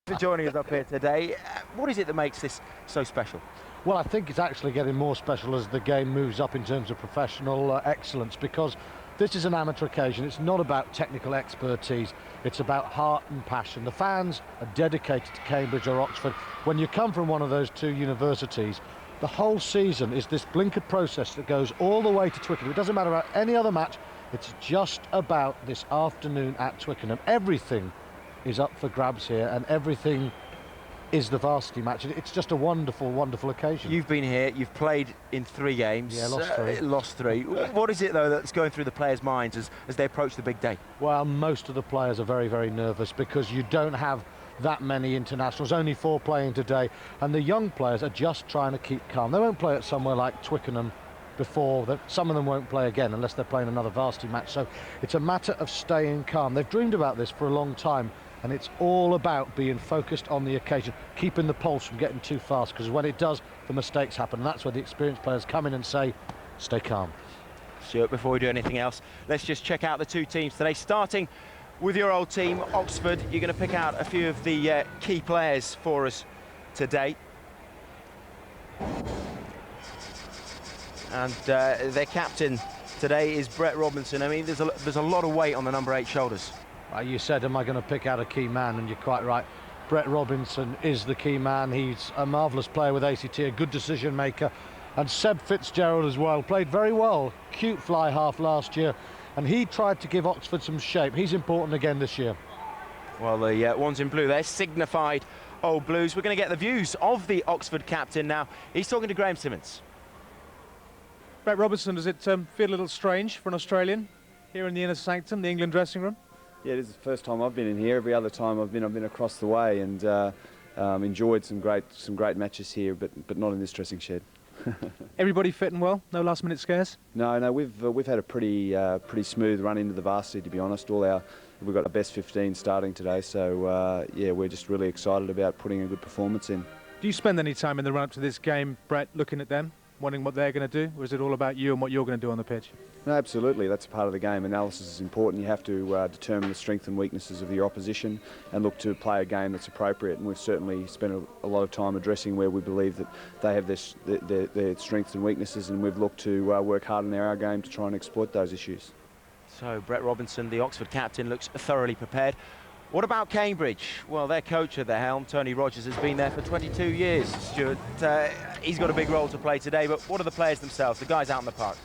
For joining us up here today. What is it that makes this so special? Well, I think it's actually getting more special as the game moves up in terms of professional excellence, because this is an amateur occasion. It's not about technical expertise, it's about heart and passion. The fans are dedicated to Cambridge or Oxford. When you come from one of those two universities, the whole season is this blinkered process that goes all the way to Twickenham. It doesn't matter about any other match, it's just about this afternoon at Twickenham. Everything is up for grabs here, and everything is the varsity match. It's just a wonderful, wonderful occasion. You've been here, you've played in 3 games. Yeah, lost 3. Lost 3. What is it, though, that's going through the players' minds as they approach the big day? Well, most of the players are very, very nervous because you don't have that many internationals, only 4 playing today, and the young players are just trying to keep calm. They won't play at somewhere like Twickenham before, that some of them won't play again unless they're playing another varsity match, so it's a matter of staying calm. They've dreamed about this for a long time, and it's all about being focused on the occasion, keeping the pulse from getting too fast, because when it does, the mistakes happen, and that's where the experienced players come in and say, stay calm. Stuart, before we do anything else, let's just check out the 2 teams today. Starting with your old team, Oxford, you're going to pick out a few of the key players for us today. And their captain today is Brett Robinson. I mean, there's a lot of weight on the number 8 shoulders. You said, am I going to pick out a key man? And you're quite right. Brett Robinson is the key man. He's a marvellous player with ACT, a good decision maker. And Seb FitzGerald as well, played very well. Cute fly half last year. And he tried to give Oxford some shape. He's important again this year. Well, the ones in blue, they're signified Old Blues. We're going to get the views of the Oxford captain now. He's talking to Graham Simmons. Brett Robinson, does it feel a little strange for an Australian here in the inner sanctum, the England dressing room? Yeah, it is the first time I've been in here. Every other time I've been across the way, and enjoyed some great matches here, but not in this dressing shed. Everybody fit and well? No last-minute scares? No, we've had a pretty smooth run into the varsity, to be honest. We've got our best 15 starting today, so yeah, we're just really excited about putting a good performance in. Do you spend any time in the run-up to this game, Brett, looking at them, wondering what they're going to do, or is it all about you and what you're going to do on the pitch? No, absolutely. That's a part of the game. Analysis is important. You have to determine the strengths and weaknesses of your opposition and look to play a game that's appropriate. And we've certainly spent a lot of time addressing where we believe that they have their strengths and weaknesses, and we've looked to work hard in our game to try and exploit those issues. So Brett Robinson, the Oxford captain, looks thoroughly prepared. What about Cambridge? Well, their coach at the helm, Tony Rogers, has been there for 22 years, Stuart. He's got a big role to play today, but what are the players themselves, the guys out in the park?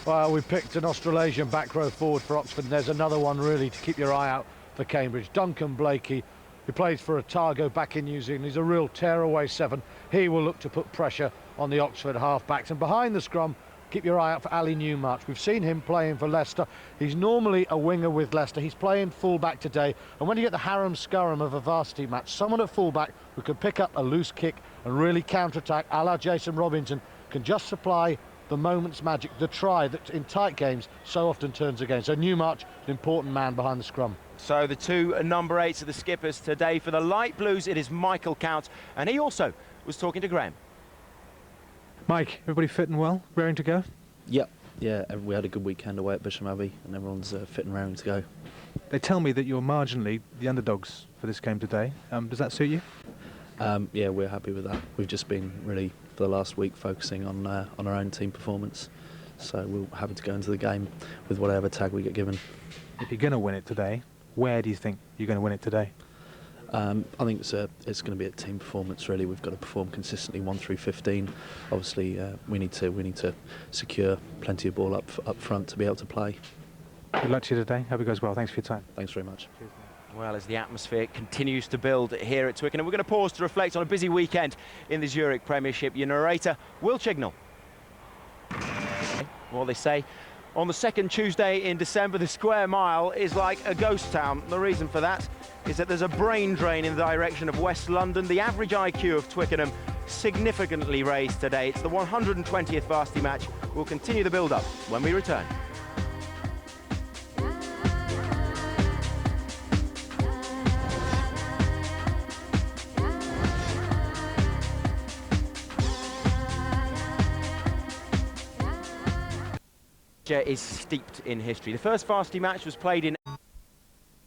Well, we picked an Australasian back row forward for Oxford, and there's another one really to keep your eye out for Cambridge. Duncan Blakey, who plays for Otago back in New Zealand. He's a real tearaway 7. He will look to put pressure on the Oxford half-backs. And behind the scrum, keep your eye out for Ali Newmarch. We've seen him playing for Leicester. He's normally a winger with Leicester. He's playing full-back today. And when you get the harum-scarum of a varsity match, someone at full-back who can pick up a loose kick and really counter-attack, a la Jason Robinson, can just supply the moment's magic, the try that in tight games so often turns again. So Newmarch, an important man behind the scrum. So the 2 number 8s are the skippers today. For the light blues, it is Michael Count, and he also was talking to Graham. Mike, everybody fit and well, raring to go? Yep, yeah, we had a good weekend away at Bisham Abbey, and everyone's fit and raring to go. They tell me that you're marginally the underdogs for this game today. Does that suit you? Yeah, we're happy with that. We've just been really, for the last week, focusing on our own team performance. So we're happy to go into the game with whatever tag we get given. If you're going to win it today, where do you think you're going to win it today? I think it's going to be a team performance, really. We've got to perform consistently 1 through 15. Obviously, we need to secure plenty of ball up front to be able to play. Good luck to you today. Hope it goes well. Thanks for your time. Thanks very much. Cheers. Well, as the atmosphere continues to build here at Twickenham, we're going to pause to reflect on a busy weekend in the Zurich Premiership. Your narrator, Will Chignall. Well, they say on the second Tuesday in December, the square mile is like a ghost town. The reason for that is that there's a brain drain in the direction of West London. The average IQ of Twickenham significantly raised today. It's the 120th varsity match. We'll continue the build-up when we return. Is steeped in history. The first varsity match was played in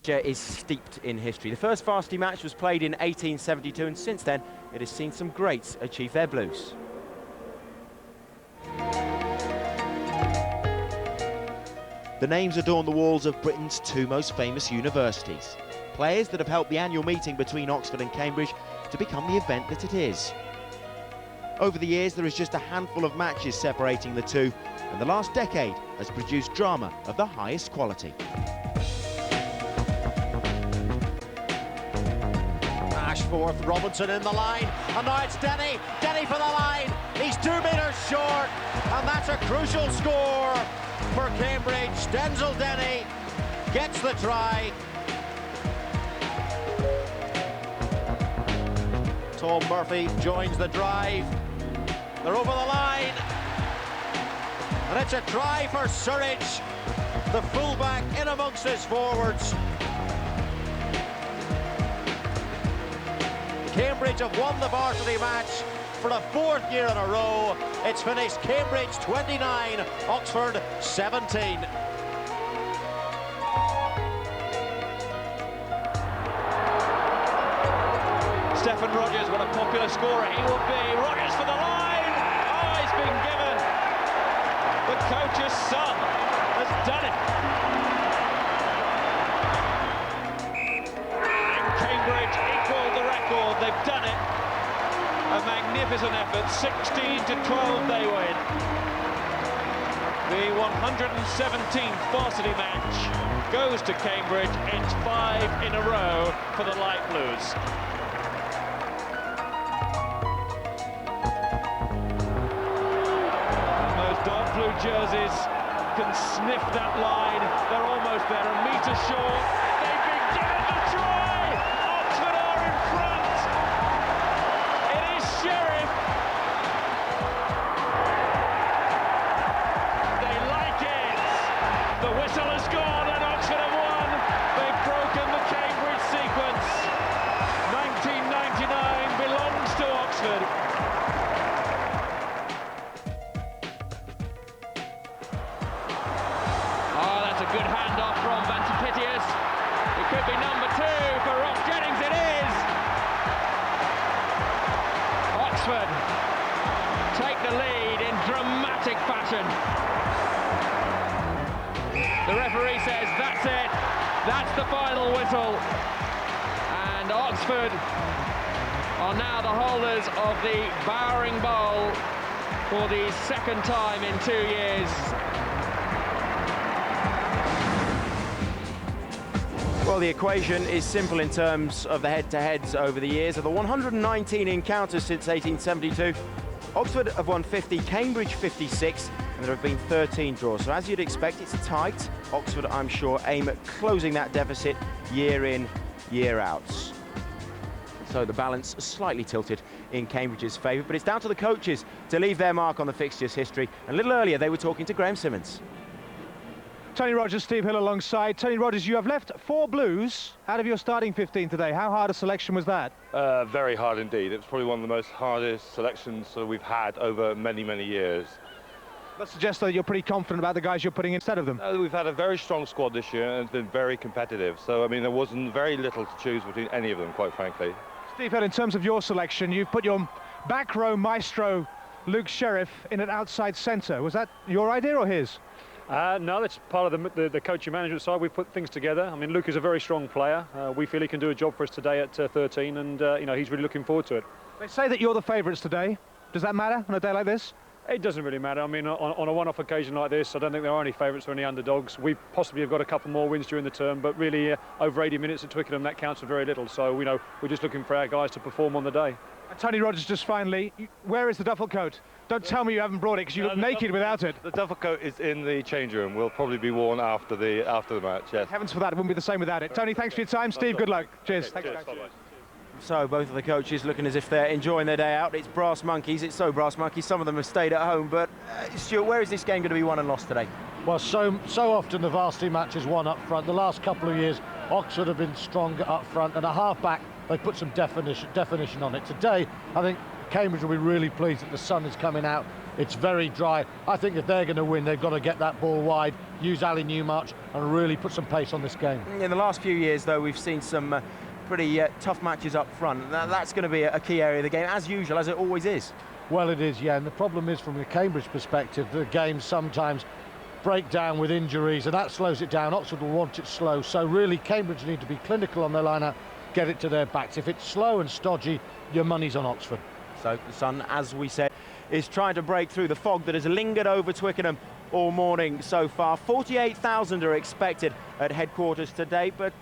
fixture is steeped in history. The first Varsity Match was played in 1872, and since then it has seen some greats achieve their blues. The names adorn the walls of Britain's two most famous universities. Players that have helped the annual meeting between Oxford and Cambridge to become the event that it is. Over the years, there is just a handful of matches separating the two, and the last decade has produced drama of the highest quality. Ashforth, Robinson in the line, and now it's Denny. Denny for the line. He's 2 metres short, and that's a crucial score for Cambridge. Denzel Denny gets the try. Tom Murphy joins the drive. They're over the line, and it's a try for Surridge, the fullback in amongst his forwards. Cambridge have won the Varsity Match for the 4th year in a row. It's finished Cambridge 29, Oxford 17. Stephen Rogers, what a popular scorer he will be. Rogers for the line. Oh, he's been given. The coach's son has done it. And Cambridge equalled the record. They've done it. A magnificent effort. 16-12 they win. The 117th Varsity Match goes to Cambridge. It's 5 in a row for the Light Blues. Dark blue jerseys can sniff that line. They're almost there, a metre short. They've been given the try! Oxford are in front! It is Sheriff. They like it! The whistle has gone and Oxford have won! They've broken the Cambridge sequence. 1999 belongs to Oxford. Good handoff from Vantipitius. It could be number 2 for Ross Jennings. It is. Oxford take the lead in dramatic fashion. The referee says that's it. That's the final whistle. And Oxford are now the holders of the Bowring Bowl for the 2nd time in 2 years. Well, the equation is simple in terms of the head-to-heads over the years. Of the 119 encounters since 1872, Oxford have won 50, Cambridge 56, and there have been 13 draws. So as you'd expect, it's tight. Oxford, I'm sure, aim at closing that deficit year in, year out. So the balance slightly tilted in Cambridge's favour, but it's down to the coaches to leave their mark on the fixture's history. And a little earlier, they were talking to Graham Simmons. Tony Rogers, Steve Hill alongside. Tony Rogers, you have left 4 Blues out of your starting 15 today. How hard a selection was that? Very hard indeed. It was probably one of the most hardest selections we've had over many, many years. That suggests that you're pretty confident about the guys you're putting instead of them. We've had a very strong squad this year and it's been very competitive. So, I mean, there wasn't very little to choose between any of them, quite frankly. Steve Hill, in terms of your selection, you've put your back row maestro, Luke Sheriff, in at outside centre. Was that your idea or his? No, that's part of the coaching management side. We put things together. I mean, Luke is a very strong player. We feel he can do a job for us today at 13, and you know, he's really looking forward to it. They say that you're the favourites today. Does that matter on a day like this? It doesn't really matter. I mean, on a one-off occasion like this, I don't think there are any favourites or any underdogs. We possibly have got a couple more wins during the term, but really over 80 minutes at Twickenham, that counts for very little. So we know we're just looking for our guys to perform on the day. And Tony Rogers, just finally, where is the duffel coat? Don't tell me you haven't brought it, because you look naked without it. The duffel coat is in the change room. Will probably be worn after the match. Yes. Heavens for that, it wouldn't be the same without it. Tony, thanks for your time. Steve, good luck. Cheers. Okay, thanks. cheers. Bye-bye. So both of the coaches looking as if they're enjoying their day out. It's brass monkeys. It's so brass monkeys. Some of them have stayed at home. But Stuart, where is this game going to be won and lost today? Well, so often the Varsity Match is won up front. The last couple of years, Oxford have been stronger up front, and a half-back, they put some definition on it. Today, I think Cambridge will be really pleased that the sun is coming out It's very dry. I think if they're going to win, they've got to get that ball wide, use Ali Newmarch, and really put some pace on this game. In the last few years, though, we've seen some pretty tough matches up front. That's going to be a key area of the game, as usual, as it always is. Well, it is, yeah, and the problem is, from the Cambridge perspective, the games sometimes break down with injuries, and that slows it down. Oxford will want it slow, so really Cambridge need to be clinical on their line-out, get it to their backs. If it's slow and stodgy, your money's on Oxford. So the sun, as we said, is trying to break through the fog that has lingered over Twickenham all morning so far. 48,000 are expected at headquarters today, but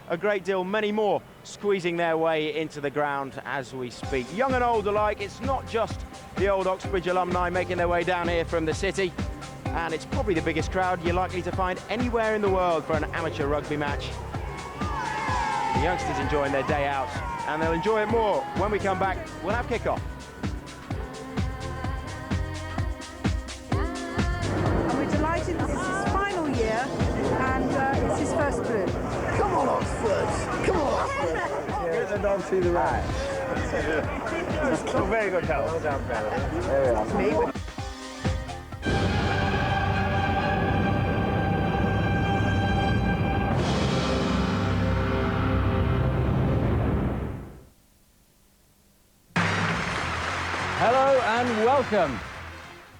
a great deal, many more squeezing their way into the ground as we speak. Young and old alike, it's not just the old Oxbridge alumni making their way down here from the city, and it's probably the biggest crowd you're likely to find anywhere in the world for an amateur rugby match. The youngsters enjoying their day out, and they'll enjoy it more when we come back. We'll have kick-off. Delighted, this is his final year, and it's his first blue. Come on, Oxford! Come on, Oxford! Get the dog to the right. Very good help. Well done, brother. There we are. Hello and welcome.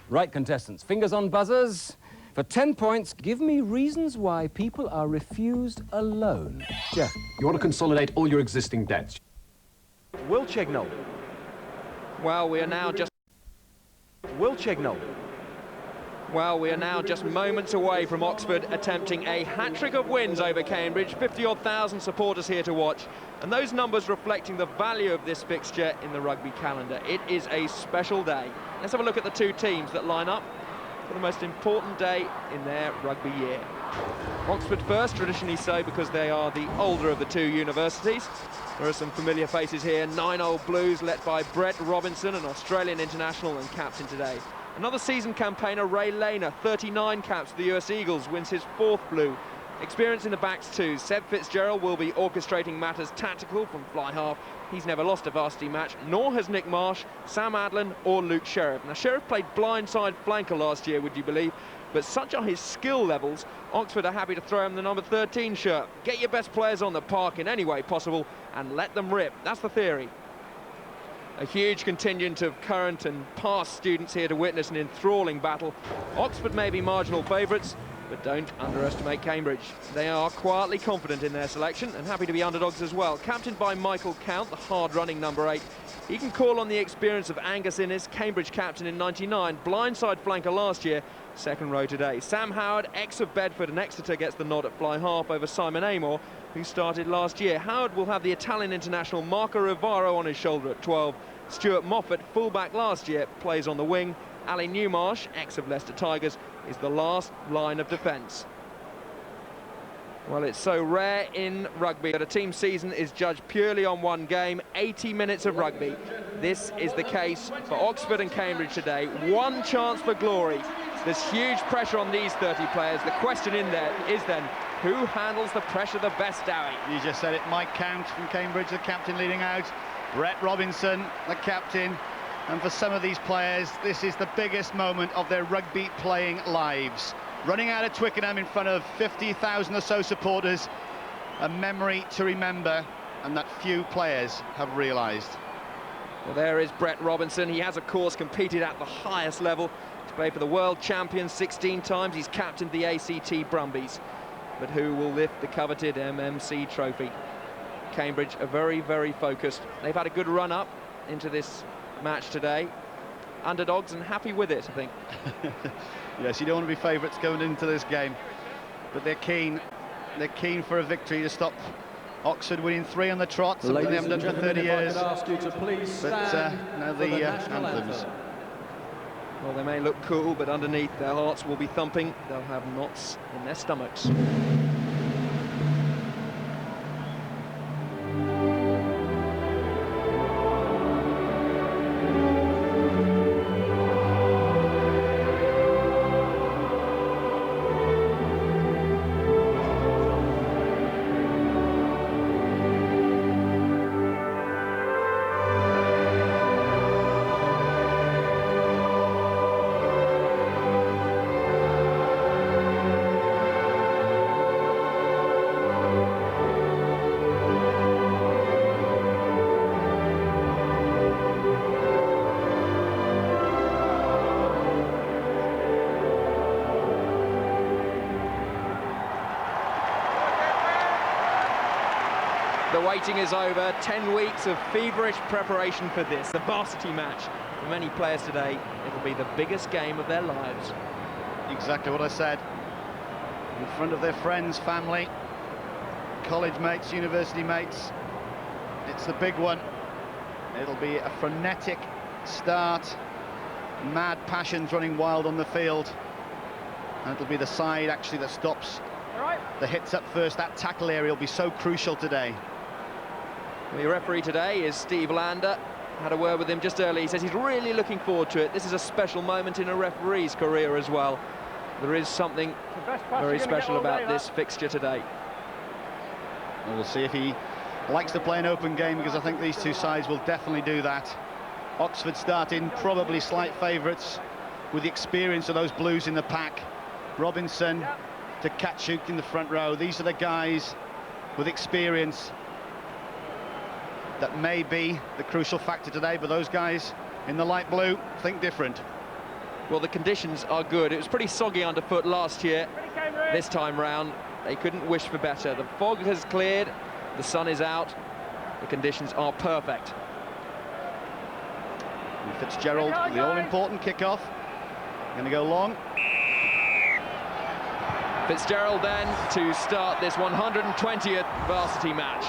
Right, contestants, fingers on buzzers. For 10 points, give me reasons why people are refused a loan. Jeff, you want to consolidate all your existing debts. Will Chignall. Well, we are now just... Will Chignall. Well, we are now just moments away from Oxford attempting a hat-trick of wins over Cambridge. 50-odd thousand supporters here to watch, and those numbers reflecting the value of this fixture in the rugby calendar. It is a special day. Let's have a look at the two teams that line up for the most important day in their rugby year. Oxford first, traditionally so because they are the older of the two universities. There are some familiar faces here. 9 Old Blues led by Brett Robinson, an Australian international and captain today. Another season campaigner, Ray Lehner, 39 caps for the US Eagles, wins his 4th blue. Experience in the backs too. Seb FitzGerald will be orchestrating matters tactical from fly half. He's never lost a varsity match, nor has Nick Marsh, Sam Adlin or Luke Sheriff. Now, Sheriff played blindside flanker last year, would you believe? But such are his skill levels, Oxford are happy to throw him the number 13 shirt. Get your best players on the park in any way possible and let them rip. That's the theory. A huge contingent of current and past students here to witness an enthralling battle. Oxford may be marginal favourites, but don't underestimate Cambridge. They are quietly confident in their selection and happy to be underdogs as well. Captained by Michael Count, the hard-running number 8. He can call on the experience of Angus Innes, Cambridge captain in '99, blindside flanker last year, 2nd row today. Sam Howard, ex of Bedford and Exeter, gets the nod at fly half over Simon Amor, who started last year. Howard will have the Italian international Marco Rivaro on his shoulder at 12. Stuart Moffat, fullback last year, plays on the wing. Ali Newmarsh, ex of Leicester Tigers, is the last line of defence. Well, it's so rare in rugby that a team season is judged purely on one game, 80 minutes of rugby. This is the case for Oxford and Cambridge today. One chance for glory. There's huge pressure on these 30 players. The question in there is then, who handles the pressure the best, Dowie? You just said it, Mike Count from Cambridge, the captain leading out. Brett Robinson, the captain. And for some of these players, this is the biggest moment of their rugby playing lives. Running out of Twickenham in front of 50,000 or so supporters, a memory to remember, and that few players have realised. Well, there is Brett Robinson. He has, of course, competed at the highest level. He's played for the world champions 16 times. He's captained the ACT Brumbies. But who will lift the coveted MMC trophy? Cambridge are very, very focused. They've had a good run up into this match today. Underdogs and happy with it, I think. Yes, you don't want to be favourites going into this game, but they're keen. They're keen for a victory to stop Oxford winning 3 on the trot, something they haven't done for 30 years. Ask you to please but now the anthems. Well, they may look cool, but underneath their hearts will be thumping. They'll have knots in their stomachs. The waiting is over. 10 weeks of feverish preparation for this, the varsity match. For many players today, it'll be the biggest game of their lives. Exactly what I said. In front of their friends, family, college mates, university mates. It's the big one. It'll be a frenetic start. Mad passions running wild on the field. And it'll be the side actually that stops the hits up first. That tackle area will be so crucial today. The referee today is Steve Lander. Had a word with him just early. He says he's really looking forward to it. This is a special moment in a referee's career as well. There is something very special about this fixture today. And we'll see if he likes to play an open game, because I think these two sides will definitely do that. Oxford starting probably slight favourites with the experience of those Blues in the pack. Robinson to Katchuk in the front row. These are the guys with experience that may be the crucial factor today, but those guys in the light blue think different. Well, the conditions are good. It was pretty soggy underfoot last year. This time round, they couldn't wish for better. The fog has cleared, the sun is out, the conditions are perfect. And FitzGerald, the all-important kickoff, going to go long. FitzGerald then to start this 120th varsity match.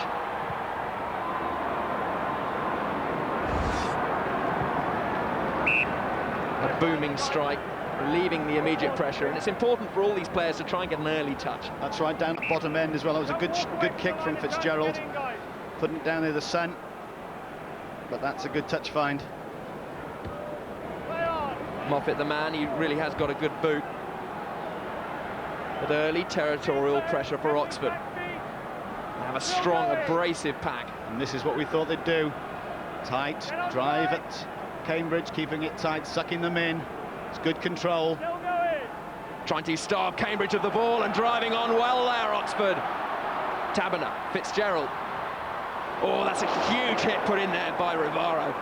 A booming strike, relieving the immediate pressure, and it's important for all these players to try and get an early touch. That's right, down the bottom end as well. It was a good kick from FitzGerald, putting it down near the sun, but that's a good touch find. Moffat, the man, he really has got a good boot. But early territorial pressure for Oxford. They have a strong, abrasive pack. And this is what we thought they'd do. Tight drive at Cambridge, keeping it tight, sucking them in. It's good control. Trying to starve Cambridge of the ball and driving on well there, Oxford. Taberner, FitzGerald. Oh, that's a huge hit put in there by Rivaro.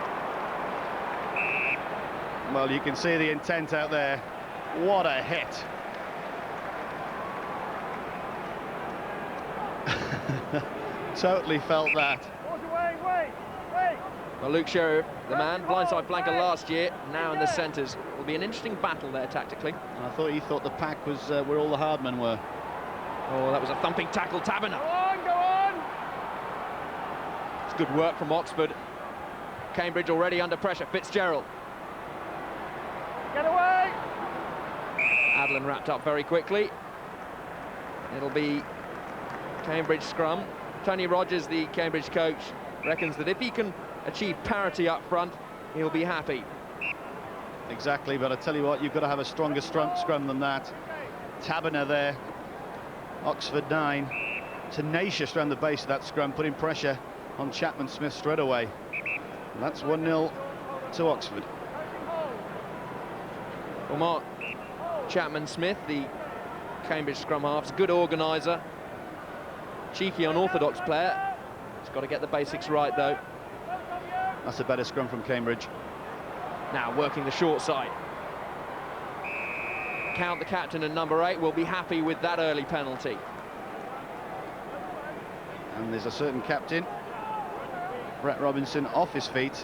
Well, you can see the intent out there. What a hit. Totally felt that. Well, Luke Sheriff, the man, blindside flanker last year, now in the centres. It will be an interesting battle there tactically. I thought he thought the pack was where all the hard men were. Oh, that was a thumping tackle, Taberner. Go on! It's good work from Oxford. Cambridge already under pressure. FitzGerald. Get away! Adlin wrapped up very quickly. It'll be Cambridge scrum. Tony Rogers, the Cambridge coach, reckons that if he can achieve parity up front, he'll be happy. Exactly, but I tell you what, you've got to have a stronger scrum than that. Taberner there, Oxford 9, tenacious around the base of that scrum, putting pressure on Chapman Smith straight away. And that's 1-0 to Oxford. Well, Mark Chapman Smith, the Cambridge scrum half, is a good organiser, cheeky, unorthodox player. He's got to get the basics right, though. That's a better scrum from Cambridge. Now working the short side. Count, the captain, and number 8 will be happy with that early penalty. And there's a certain captain, Brett Robinson, off his feet,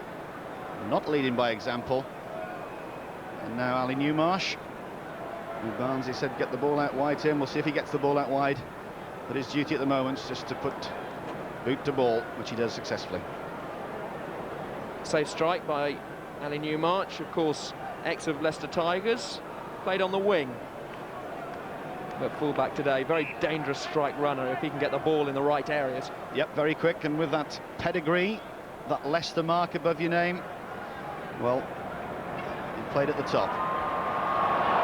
not leading by example. And now Ali Newmarsh. Barnes, he said, get the ball out wide to him. We'll see if he gets the ball out wide. But his duty at the moment is just to put boot to ball, which he does successfully. Safe strike by Ali Newmarsh, of course, ex of Leicester Tigers, played on the wing. But fullback today, very dangerous strike runner if he can get the ball in the right areas. Yep, very quick, and with that pedigree, that Leicester mark above your name, well, he played at the top.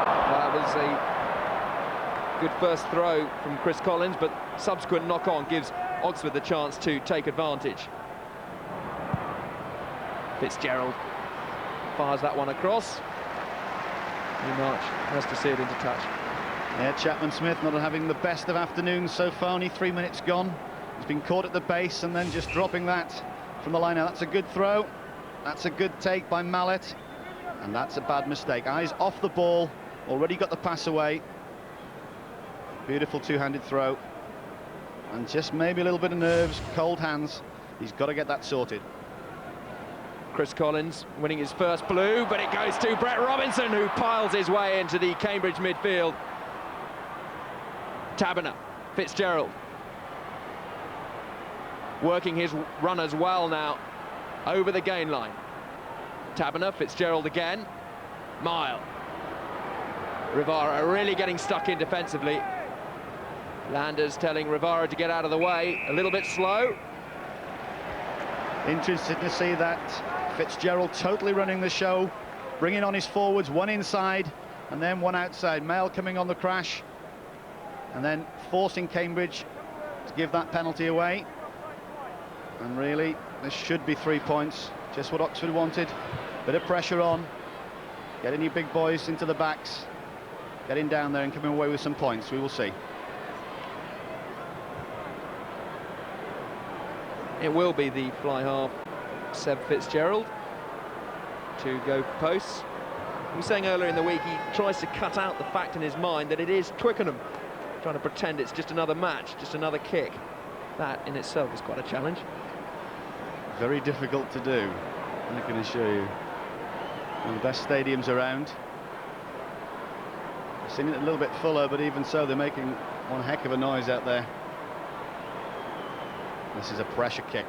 That was a good first throw from Chris Collins, but subsequent knock-on gives Oxford the chance to take advantage. FitzGerald fires that one across. Newmarsh has to see it into touch. Yeah, Chapman Smith not having the best of afternoons so far, only 3 minutes gone. He's been caught at the base and then just dropping that from the line. Now that's a good throw. That's a good take by Mallet. And that's a bad mistake. Eyes off the ball, already got the pass away. Beautiful two-handed throw. and just maybe a little bit of nerves, cold hands. He's got to get that sorted. Chris Collins winning his first blue, but it goes to Brett Robinson, who piles his way into the Cambridge midfield. Taberner, FitzGerald, working his runners well now over the gain line. Taberner, FitzGerald again, Mile. Rivara really getting stuck in defensively. Landers telling Rivara to get out of the way, a little bit slow. Interested to see that FitzGerald totally running the show, bringing on his forwards, one inside and then one outside. Mail coming on the crash and then forcing Cambridge to give that penalty away. And really, this should be 3 points, just what Oxford wanted. Bit of pressure on, getting your big boys into the backs, getting down there and coming away with some points. We will see. It will be the fly half, Seb FitzGerald, to go posts. He was saying earlier in the week he tries to cut out the fact in his mind that it is Twickenham, trying to pretend it's just another match, just another kick. That in itself is quite a challenge. Very difficult to do, I can assure you. One of the best stadiums around. I've seen it a little bit fuller, but even so, they're making one heck of a noise out there. This is a pressure kick.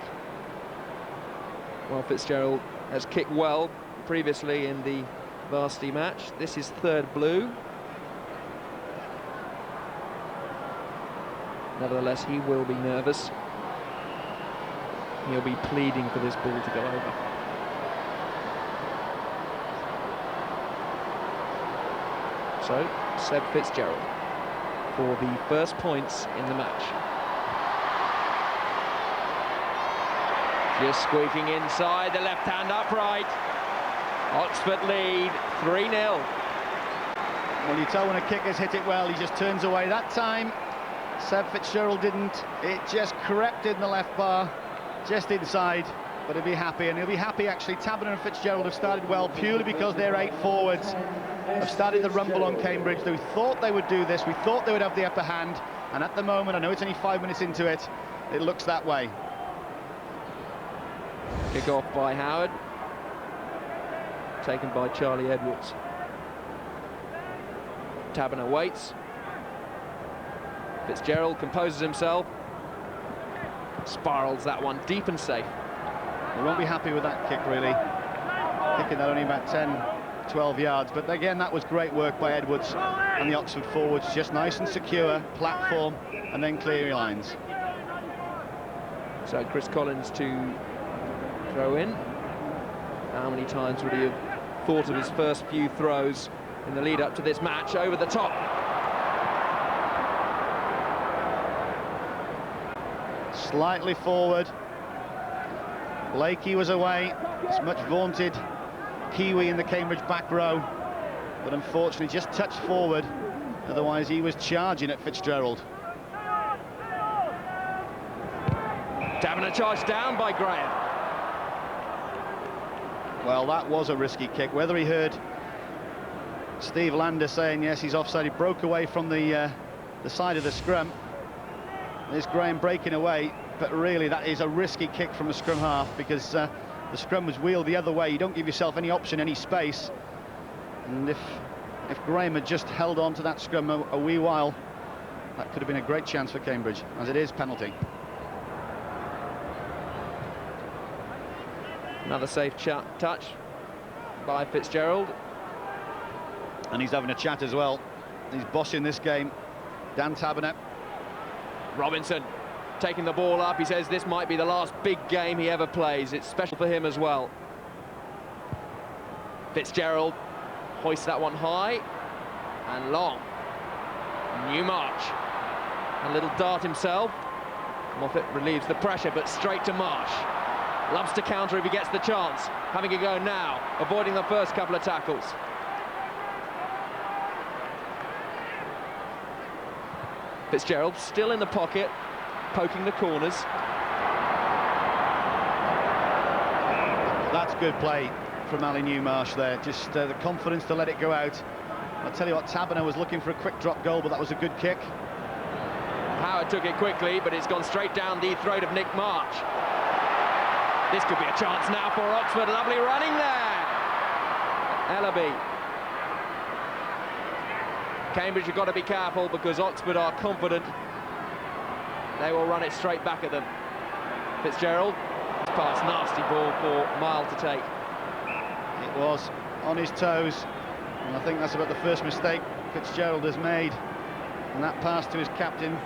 Well, FitzGerald has kicked well previously in the Varsity Match. This is third blue. Nevertheless, he will be nervous. He'll be pleading for this ball to go over. So, Seb FitzGerald for the first points in the match. Just squeaking inside, the left hand upright. Oxford lead 3-0. Well, you tell when a kicker's hit it well, he just turns away. That time, Seb FitzGerald didn't. It just crept in the left bar, just inside, but he'll be happy. And he'll be happy, actually. Taberner and FitzGerald have started well, purely because their 8 forwards have started the rumble on Cambridge. We thought they would do this. We thought they would have the upper hand. And at the moment, I know it's only 5 minutes into it, it looks that way. Kick off by Howard, taken by Charlie Edwards. Taberner waits. FitzGerald composes himself, spirals that one deep and safe. They won't be happy with that kick, really. Kicking that only about 10, 12 yards. But again, that was great work by Edwards and the Oxford forwards. Just nice and secure, platform, and then clear lines. So Chris Collins to throw in. How many times would he have thought of his first few throws in the lead up to this match? Over the top. Slightly forward. Blakey was away. It's much vaunted Kiwi in the Cambridge back row, but unfortunately just touched forward. Otherwise he was charging at FitzGerald. Taberner charged down by Graham. Well, that was a risky kick. Whether he heard Steve Lander saying yes, he's offside, he broke away from the side of the scrum. There's Graham breaking away, but really that is a risky kick from a scrum half, because the scrum was wheeled the other way. You don't give yourself any option, any space. And if Graham had just held on to that scrum a wee while, that could have been a great chance for Cambridge. As it is, penalty. Another safe touch by FitzGerald. And he's having a chat as well. He's bossing this game. Dan Taberner. Robinson taking the ball up. He says this might be the last big game he ever plays. It's special for him as well. FitzGerald hoists that one high and long. New March. A little dart himself. Moffat relieves the pressure, but straight to Marsh. Loves to counter if he gets the chance. Having a go now, avoiding the first couple of tackles. FitzGerald still in the pocket, poking the corners. That's good play from Ali Newmarsh there. Just the confidence to let it go out. I'll tell you what, Taberner was looking for a quick drop goal, but that was a good kick. Howard took it quickly, but it's gone straight down the throat of Nick March. This could be a chance now for Oxford. Lovely running there. Ellaby. Cambridge have got to be careful because Oxford are confident they will run it straight back at them. FitzGerald. Pass, nasty ball for Mile to take. It was on his toes, and I think that's about the first mistake FitzGerald has made. And that pass to his captain,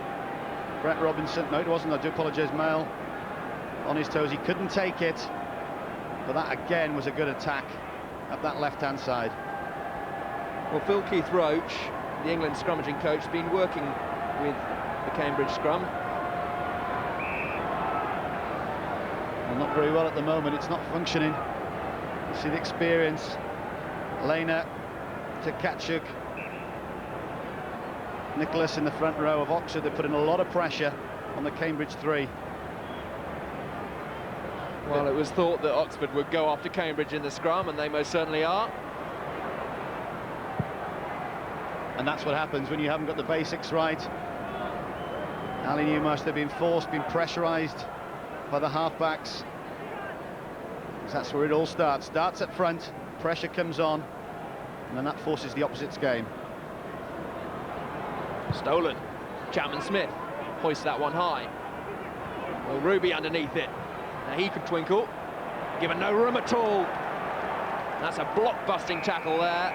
Brett Robinson. No, it wasn't. I do apologise, Mile. On his toes, he couldn't take it, but that again was a good attack up that left-hand side. Well, Phil Keith Roach, the England scrummaging coach, has been working with the Cambridge scrum. Well, not very well at the moment. It's not functioning. You see the experience. Lena to Kachuk. Nicholas in the front row of Oxford. They're putting a lot of pressure on the Cambridge three. Well, it was thought that Oxford would go after Cambridge in the scrum, and they most certainly are. And that's what happens when you haven't got the basics right. Ali Newmarsh, they've been forced, been pressurised by the halfbacks. That's where it all starts. Starts at front, pressure comes on, and then that forces the opposite's game. Stolen. Chapman Smith hoists that one high. Well, Ruby underneath it. Now he could twinkle, given no room at all. That's a block-busting tackle there.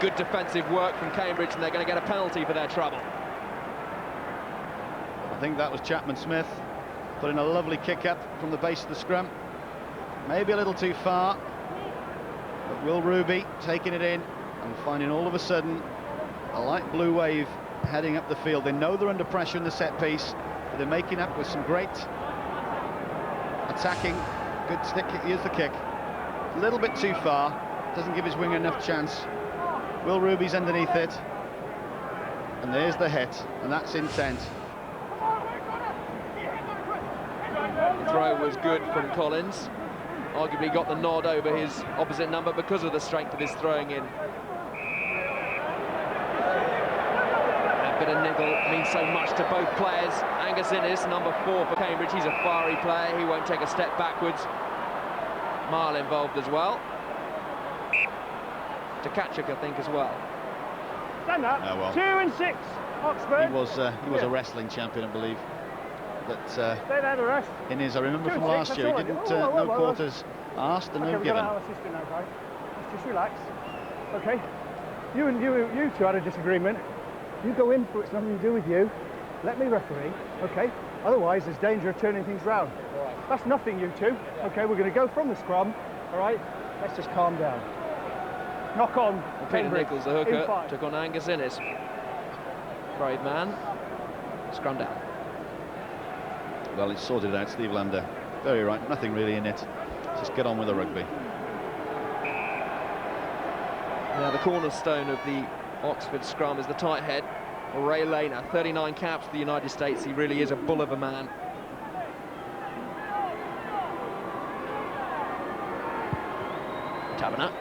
Good defensive work from Cambridge, and they're going to get a penalty for their trouble. I think that was Chapman Smith putting a lovely kick up from the base of the scrum. Maybe a little too far, but Will Ruby taking it in and finding all of a sudden a light blue wave heading up the field. They know they're under pressure in the set piece, but they're making up with some great attacking. Good stick. Here's the kick. A little bit too far. Doesn't give his winger enough chance. Will Ruby's underneath it, and there's the hit, and that's intent. The throw was good from Collins. Arguably got the nod over his opposite number because of the strength of his throwing in. A bit of niggle means so much to both players. Angus Innes, number 4 for Cambridge, he's a fiery player. He won't take a step backwards. Mile involved as well. To Kachuk, I think, as well. Stand up. Oh, well. 2 and 6, Oxford. He was a wrestling champion, I believe. But stay there to rest. Innes, I remember from last year, he didn't no quarters asked and no given. Our assistant now, guys. Let's just relax. Okay. You two had a disagreement. You go in for it's nothing to do with you. Let me referee. Okay. Otherwise, there's danger of turning things round. Right. That's nothing, you two. Okay. We're going to go from the scrum. All right. Let's just calm down. Knock on. Peter Nichols, the hooker, took on Angus Innes. Brave man. Scrum down. Well, it's sorted out, Steve Lander. Very right, nothing really in it. Just get on with the rugby. Now, the cornerstone of the Oxford scrum is the tight head, Ray Lehner. 39 caps for the United States. He really is a bull of a man. Taberner.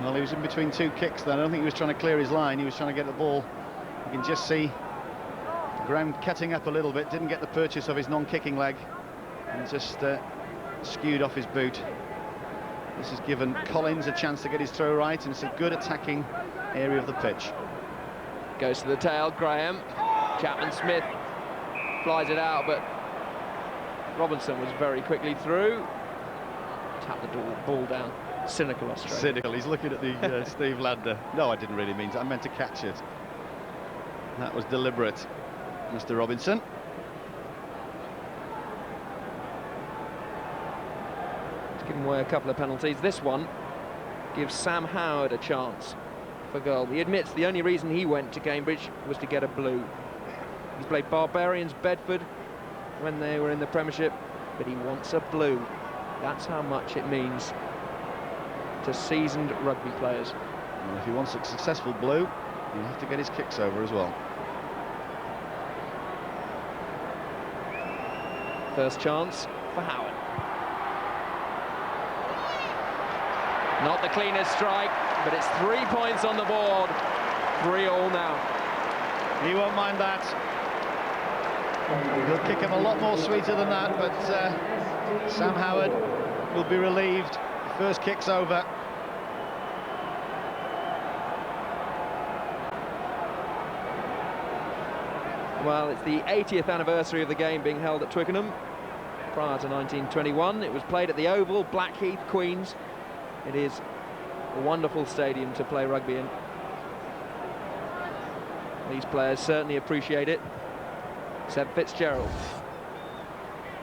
Well, he was in between two kicks then. I don't think he was trying to clear his line. He was trying to get the ball. You can just see the ground cutting up a little bit. Didn't get the purchase of his non-kicking leg and just skewed off his boot. This has given Collins a chance to get his throw right, and it's a good attacking area of the pitch. Goes to the tail, Graham. Chapman Smith flies it out, but Robinson was very quickly through. Tapped the ball down. Cynical Australia. Cynical. He's looking at the Steve Lander. No, I didn't really mean to. I meant to catch it. That was deliberate, Mr. Robinson. He's given away a couple of penalties. This one gives Sam Howard a chance for goal. He admits the only reason he went to Cambridge was to get a blue. He's played Barbarians, Bedford when they were in the Premiership, but he wants a blue. That's how much it means to seasoned rugby players. And if he wants a successful blue, he'll have to get his kicks over as well. First chance for Howard. Not the cleanest strike, but it's 3 points on the board 3-3 now. He won't mind that. He'll kick him a lot more sweeter than that, but Sam Howard will be relieved. The first kick's over. Well, it's the 80th anniversary of the game being held at Twickenham. Prior to 1921, it was played at the Oval, Blackheath, Queens. It is a wonderful stadium to play rugby in. These players certainly appreciate it. Seb FitzGerald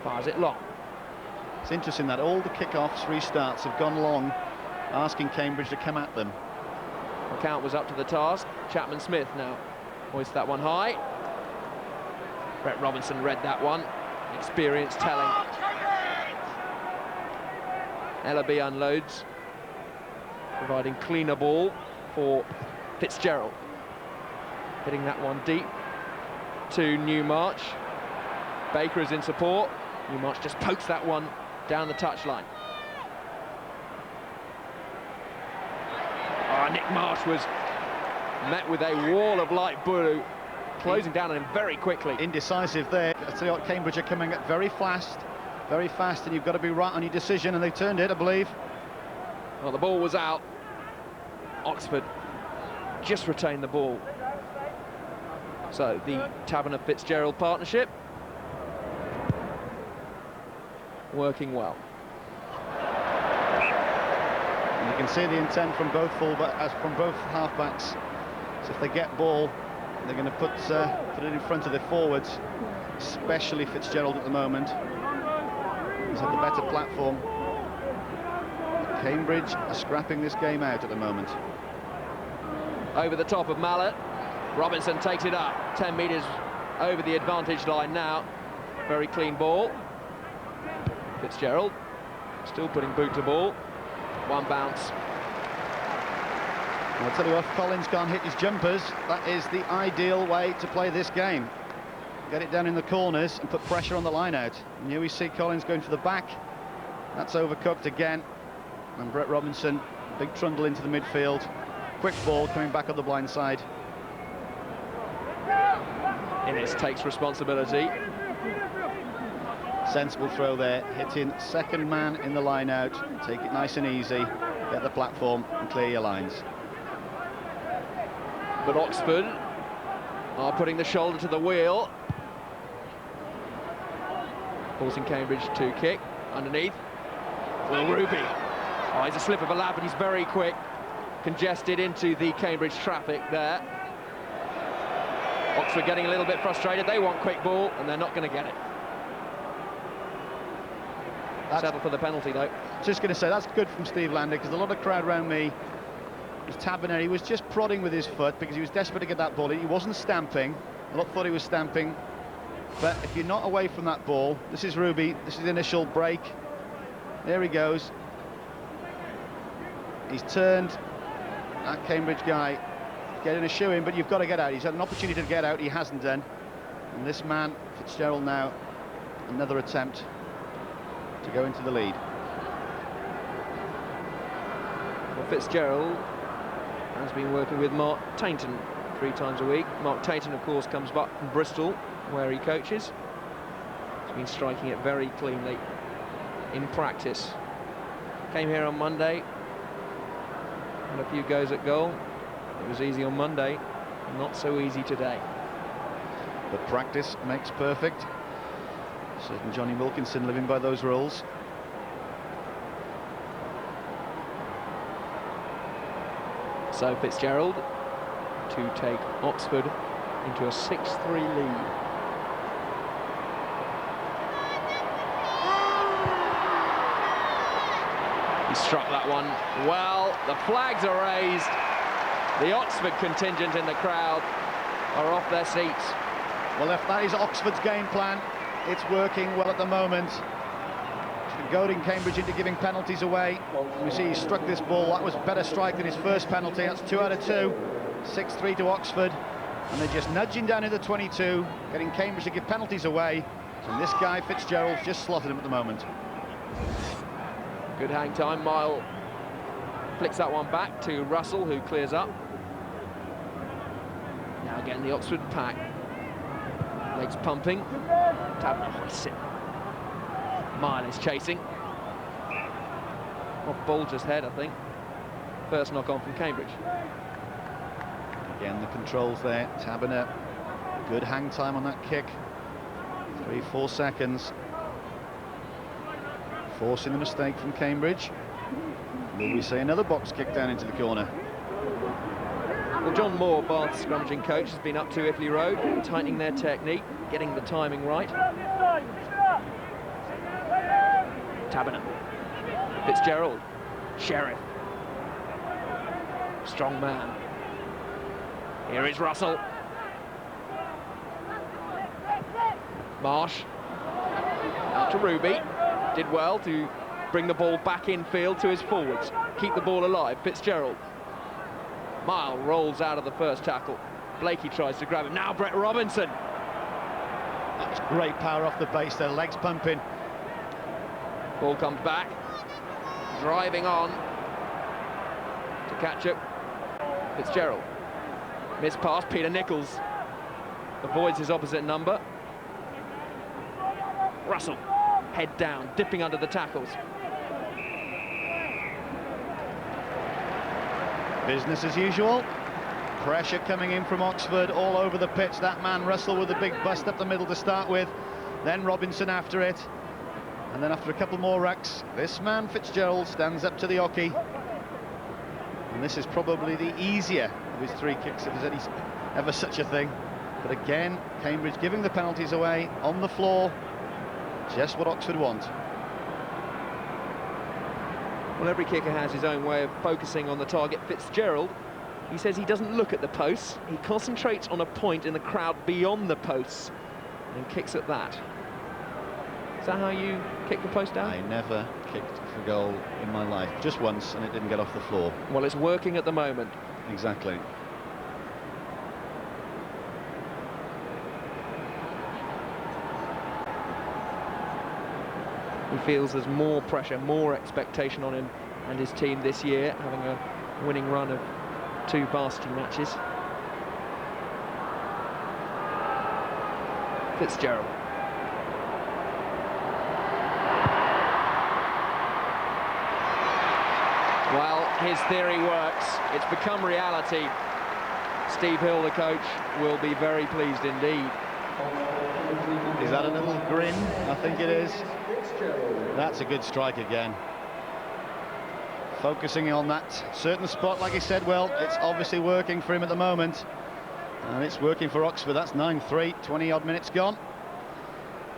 fires it long. It's interesting that all the kick-offs, restarts have gone long, asking Cambridge to come at them. McCount was up to the task. Chapman Smith now hoists that one high. Brett Robinson read that one. Experience telling. Ellaby unloads, providing cleaner ball for FitzGerald. Hitting that one deep to Newmarch. Baker is in support. Newmarch just pokes that one down the touchline. Nick Marsh was met with a wall of light blue, closing down on him very quickly. Indecisive there. I tell you what, Cambridge are coming up very fast, and you've got to be right on your decision, and they turned it, I believe. Well, the ball was out. Oxford just retained the ball. So the Taverner-FitzGerald partnership working well. And you can see the intent from both halfbacks. So if they get ball, they're going to put it in front of their forwards, especially FitzGerald at the moment. He's had the better platform. Cambridge are scrapping this game out at the moment. Over the top of Mallet. Robinson takes it up, 10 metres over the advantage line now. Very clean ball. FitzGerald still putting boot to ball. One bounce. I'll tell you what, if Collins can't hit his jumpers, that is the ideal way to play this game. Get it down in the corners and put pressure on the line out. And here we see Collins going for the back. That's overcooked again. And Brett Robinson, big trundle into the midfield. Quick ball coming back on the blind side. Innes takes responsibility. Sensible throw there, hitting second man in the line out. Take it nice and easy, get the platform and clear your lines. But Oxford are putting the shoulder to the wheel, forcing Cambridge to kick underneath. Will Ruby. Oh, he's a slip of a lap, but he's very quick. Congested into the Cambridge traffic there. Oxford getting a little bit frustrated. They want quick ball, and they're not going to get it. Settle for the penalty, though. Just going to say, that's good from Steve Lander, because a lot of crowd around me was Taverner. He was just prodding with his foot because he was desperate to get that ball. He wasn't stamping. A lot thought he was stamping. But if you're not away from that ball, this is Ruby, this is the initial break. There he goes. He's turned. That Cambridge guy getting a shoe in, but you've got to get out. He's had an opportunity to get out, he hasn't done. And this man, FitzGerald, now another attempt to go into the lead. Well, FitzGerald has been working with Mark Tainton 3 times a week. Mark Tainton, of course, comes back from Bristol, where he coaches. He's been striking it very cleanly in practice. Came here on Monday, had a few goes at goal. It was easy on Monday, not so easy today. But practice makes perfect. Certain Johnny Wilkinson living by those rules. So FitzGerald to take Oxford into a 6-3 lead. He struck that one well. The flags are raised. The Oxford contingent in the crowd are off their seats. Well, if that is Oxford's game plan, it's working well at the moment. Goading Cambridge into giving penalties away. We see he struck this ball. That was a better strike than his first penalty. That's 2 out of 2. 6-3 to Oxford. And they're just nudging down in the 22, getting Cambridge to give penalties away. And this guy, FitzGerald, just slotted him at the moment. Good hang time. Mile flicks that one back to Russell, who clears up. Again, the Oxford pack. Legs pumping. Taberner hoists it. Mile is chasing. Off Bulger's head, I think. First knock on from Cambridge. Again, the controls there. Taberner, good hang time on that kick. 3-4 seconds. Forcing the mistake from Cambridge. Will we see another box kick down into the corner? Well, John Moore, Bath's scrummaging coach, has been up to Iffley Road, tightening their technique, getting the timing right. Taberner. FitzGerald. Sheriff. Strong man. Here is Russell. Marsh. Out to Ruby. Did well to bring the ball back in field to his forwards. Keep the ball alive. FitzGerald. Mile rolls out of the first tackle. Blakey tries to grab him. Now Brett Robinson. That's great power off the base there. Legs pumping. Ball comes back. Driving on to catch it. FitzGerald. Missed pass. Peter Nichols avoids his opposite number. Russell. Head down, dipping under the tackles. Business as usual. Pressure coming in from Oxford all over the pitch. That man Russell with a big bust up the middle to start with. Then Robinson after it. And then after a couple more rucks, this man FitzGerald stands up to the hockey. And this is probably the easier of his 3 kicks, if there's ever such a thing. But again, Cambridge giving the penalties away on the floor. Just what Oxford want. Well, every kicker has his own way of focusing on the target. FitzGerald, he says he doesn't look at the posts. He concentrates on a point in the crowd beyond the posts and kicks at that. Is that how you kick the post down? I never kicked for goal in my life. Just once, and it didn't get off the floor. Well, it's working at the moment. Exactly. He feels there's more pressure, more expectation on him and his team this year, having a winning run of 2 varsity matches. FitzGerald. Well, his theory works. It's become reality. Steve Hill, the coach, will be very pleased indeed. Is that a little grin? I think it is. That's a good strike again. Focusing on that certain spot, like he said, well, it's obviously working for him at the moment. And it's working for Oxford. That's 9-3, 20-odd minutes gone.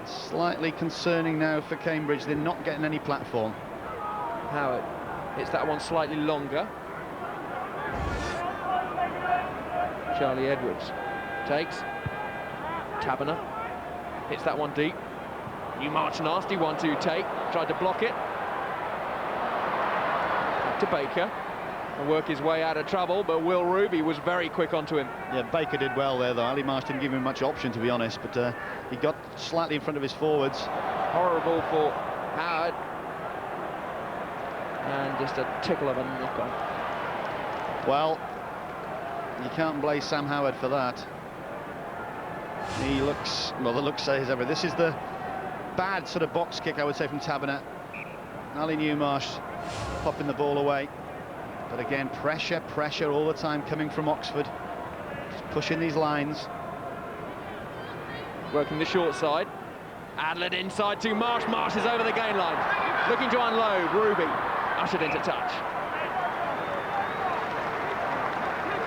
Slightly concerning now for Cambridge. They're not getting any platform. Howard hits that one slightly longer. Charlie Edwards takes. Taberner hits that one deep. New March nasty 1-2 take. Tried to block it. Back to Baker. And work his way out of trouble, but Will Ruby was very quick onto him. Yeah, Baker did well there, though. Ali Marsh didn't give him much option, to be honest, but he got slightly in front of his forwards. Horrible for Howard. And just a tickle of a knock-on. Well, you can't blame Sam Howard for that. He looks, well, the look says everything. This is the bad sort of box kick, I would say, from Taberner. Ali Newmarsh popping the ball away. But again, pressure all the time coming from Oxford. Just pushing these lines. Working the short side. Adlet inside to Marsh. Marsh is over the gain line. Looking to unload. Ruby ushered into touch.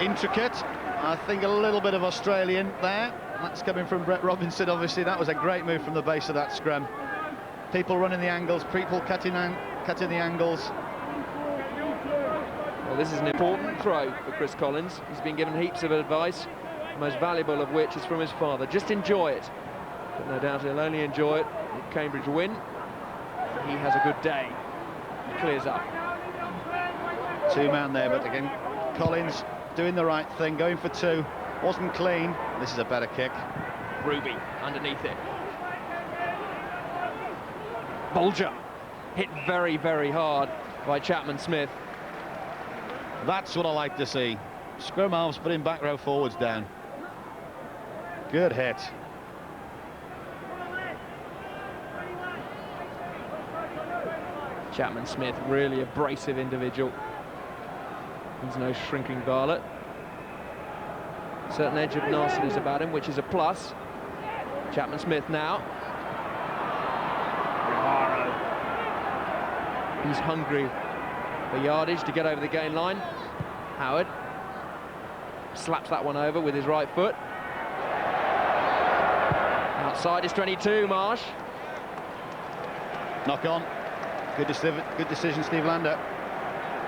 Intricate. I think a little bit of Australian there. That's coming from Brett Robinson, obviously. That was a great move from the base of that scrum. People running the angles, people cutting the angles. Well, this is an important throw for Chris Collins. He's been given heaps of advice, the most valuable of which is from his father. Just enjoy it. But no doubt he'll only enjoy it if Cambridge win. He has a good day. He clears up. 2-man there, but again, Collins doing the right thing, going for 2. Wasn't clean. This is a better kick. Ruby underneath it. Bulger hit very, very hard by Chapman Smith. That's what I like to see. Scrum halves putting back row forwards down. Good hit. Chapman Smith, really abrasive individual. He's no shrinking violet. Certain edge of nastiness about him, which is a plus. Chapman Smith now. He's hungry for yardage to get over the gain line. Howard slaps that one over with his right foot. Outside is 22, Marsh. Knock on. Good decision, Steve Lander.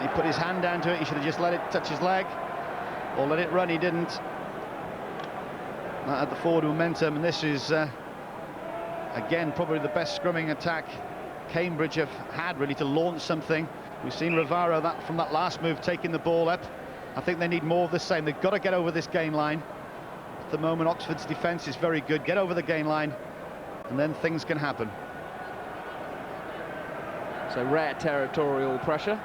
He put his hand down to it. He should have just let it touch his leg or let it run. He didn't. That had the forward momentum, and this is again probably the best scrumming attack Cambridge have had, really, to launch something. We've seen Rivaro from that last move taking the ball up. I think they need more of the same. They've got to get over this gain line. At the moment, Oxford's defence is very good. Get over the gain line, and then things can happen. So rare territorial pressure.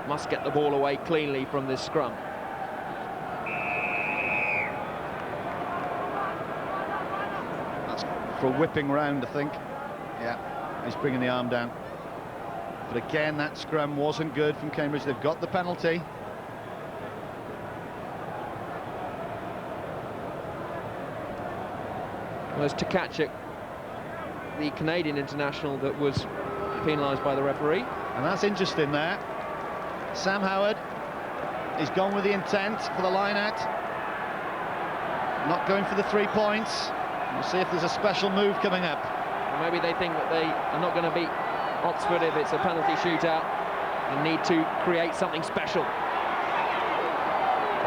Must get the ball away cleanly from this scrum. That's for a whipping round, I think. Yeah, he's bringing the arm down. But again, that scrum wasn't good from Cambridge. They've got the penalty. Well, it's Tkachuk, the Canadian international, that was penalised by the referee. And that's interesting there. Sam Howard, he's gone with the intent for the line out. Not going for the 3 points. We'll see if there's a special move coming up. Or maybe they think that they are not going to beat Oxford if it's a penalty shootout and need to create something special.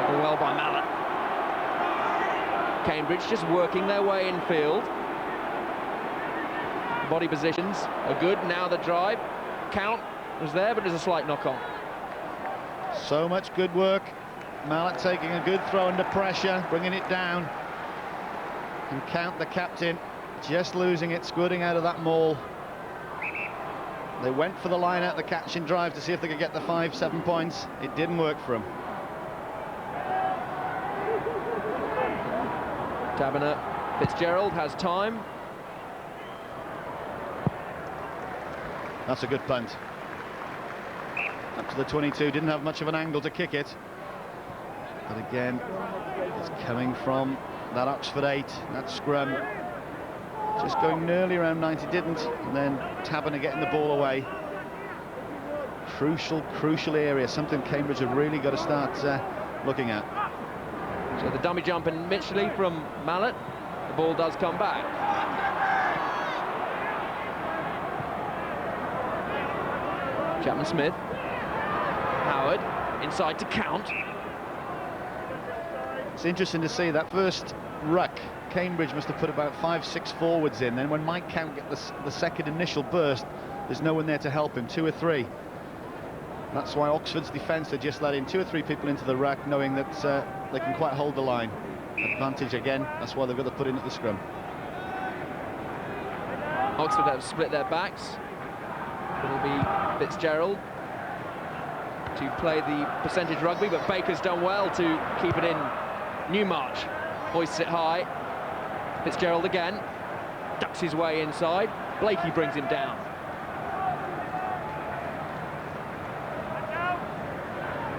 Taken well by Mallet. Cambridge just working their way in field. Body positions are good. Now the drive. Count was there, but there's a slight knock on. So much good work. Mallet taking a good throw under pressure, bringing it down. And Count, the captain, just losing it, squirting out of that maul. They went for the line out, the catch and drive, to see if they could get the 5-7 points. It didn't work for them. Taberner, FitzGerald has time. That's a good punt. Up to the 22, didn't have much of an angle to kick it. But again, it's coming from that Oxford 8, that scrum. Just going nearly around 90, didn't. And then Taberner getting the ball away. Crucial area, something Cambridge have really got to start looking at. So the dummy jump in Mitchley from Mallet. The ball does come back. Chapman Smith. Howard inside to Count. It's interesting to see that first ruck. Cambridge must have put about 5-6 forwards in. Then when Mike Count get the second initial burst, there's no one there to help him. 2 or 3. That's why Oxford's defence are just letting 2 or 3 people into the ruck, knowing that they can quite hold the line. Advantage again. That's why they've got to put in at the scrum. Oxford have split their backs. It'll be FitzGerald to play the percentage rugby, but Baker's done well to keep it in. Newmarch hoists it high. FitzGerald again, ducks his way inside. Blakey brings him down.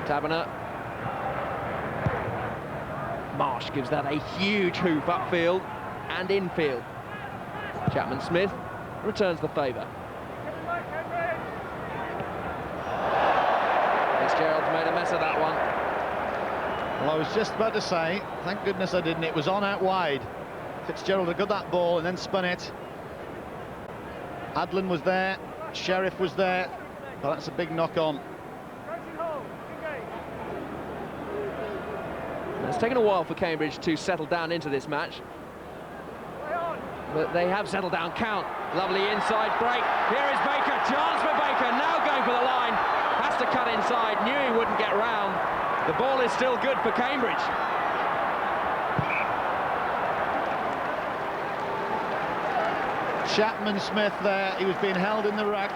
Taberner. Marsh gives that a huge hoop upfield and infield. Chapman Smith returns the favour. FitzGerald's made a mess of that one. Well, I was just about to say, thank goodness I didn't. It was on out wide. FitzGerald had got that ball and then spun it. Adlin was there, Sheriff was there, but that's a big knock on. It's taken a while for Cambridge to settle down into this match, but they have settled down. Count, lovely inside break. Here is Baker, chance for Baker, now going for the line. Has to cut inside, knew he wouldn't get round. The ball is still good for Cambridge. Chapman Smith there, he was being held in the ruck,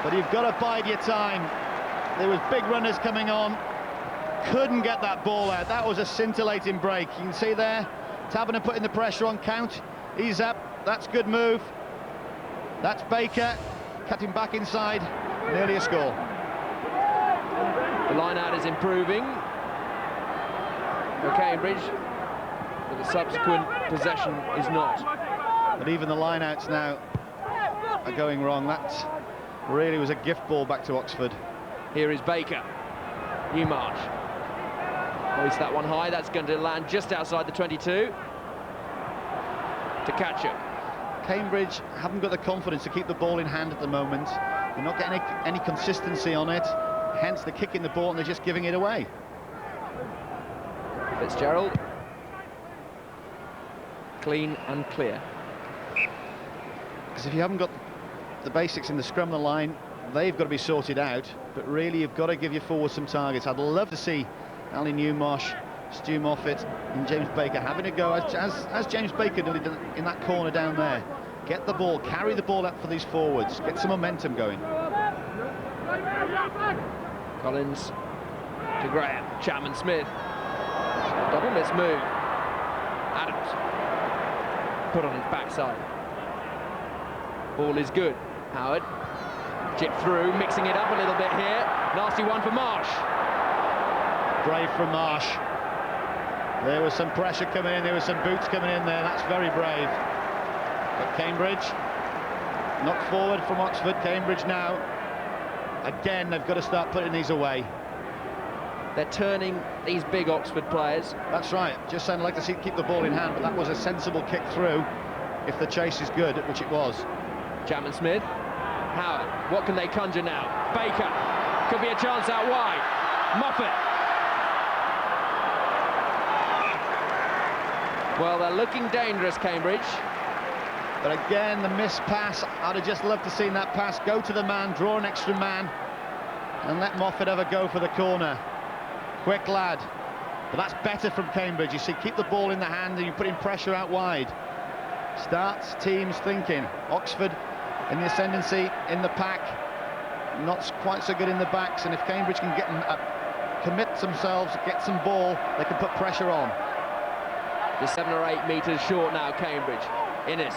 but you've got to bide your time. There was big runners coming on. couldn't get that ball out. That was a scintillating break. You can see there, Taverner putting the pressure on. Count, he's up. That's good move. That's Baker, cutting back inside. Nearly a score. The line out is improving for Cambridge, but the subsequent possession is not. But even the line-outs now are going wrong. That really was a gift ball back to Oxford. Here is Baker. Newmarsh. Hoist that one high. That's going to land just outside the 22. To catch it. Cambridge haven't got the confidence to keep the ball in hand at the moment. They're not getting any consistency on it. Hence, they're kicking the ball and they're just giving it away. FitzGerald. Clean and clear. Because if you haven't got the basics in the scrum, the line, they've got to be sorted out. But really, you've got to give your forwards some targets. I'd love to see Ali Newmarsh, Stu Moffat and James Baker having a go, as James Baker did in that corner down there. Get the ball, carry the ball up for these forwards, get some momentum going. Collins to Graham, Chapman Smith. Double miss move. Adams put on his backside. Ball is good. Howard, chip through, mixing it up a little bit here. Nasty one for Marsh. Brave from Marsh. There was some pressure coming in, there was some boots coming in there. That's very brave. But Cambridge, knocked forward from Oxford. Cambridge now, again, they've got to start putting these away. They're turning these big Oxford players. That's right. Just saying, I'd like to see keep the ball in hand, but that was a sensible kick through if the chase is good, which it was. Chapman Smith. Howard, what can they conjure now? Baker, could be a chance out wide. Moffat. Well, they're looking dangerous, Cambridge. But again, the missed pass, I'd have just loved to see that pass go to the man, draw an extra man, and let Moffat have a go for the corner. Quick lad. But that's better from Cambridge. You see, keep the ball in the hand and you're putting pressure out wide. Starts teams thinking. Oxford in the ascendancy in the pack, not quite so good in the backs, and if Cambridge can get them commit themselves, get some ball, they can put pressure on. Just 7 or 8 metres short now, Cambridge. Innes.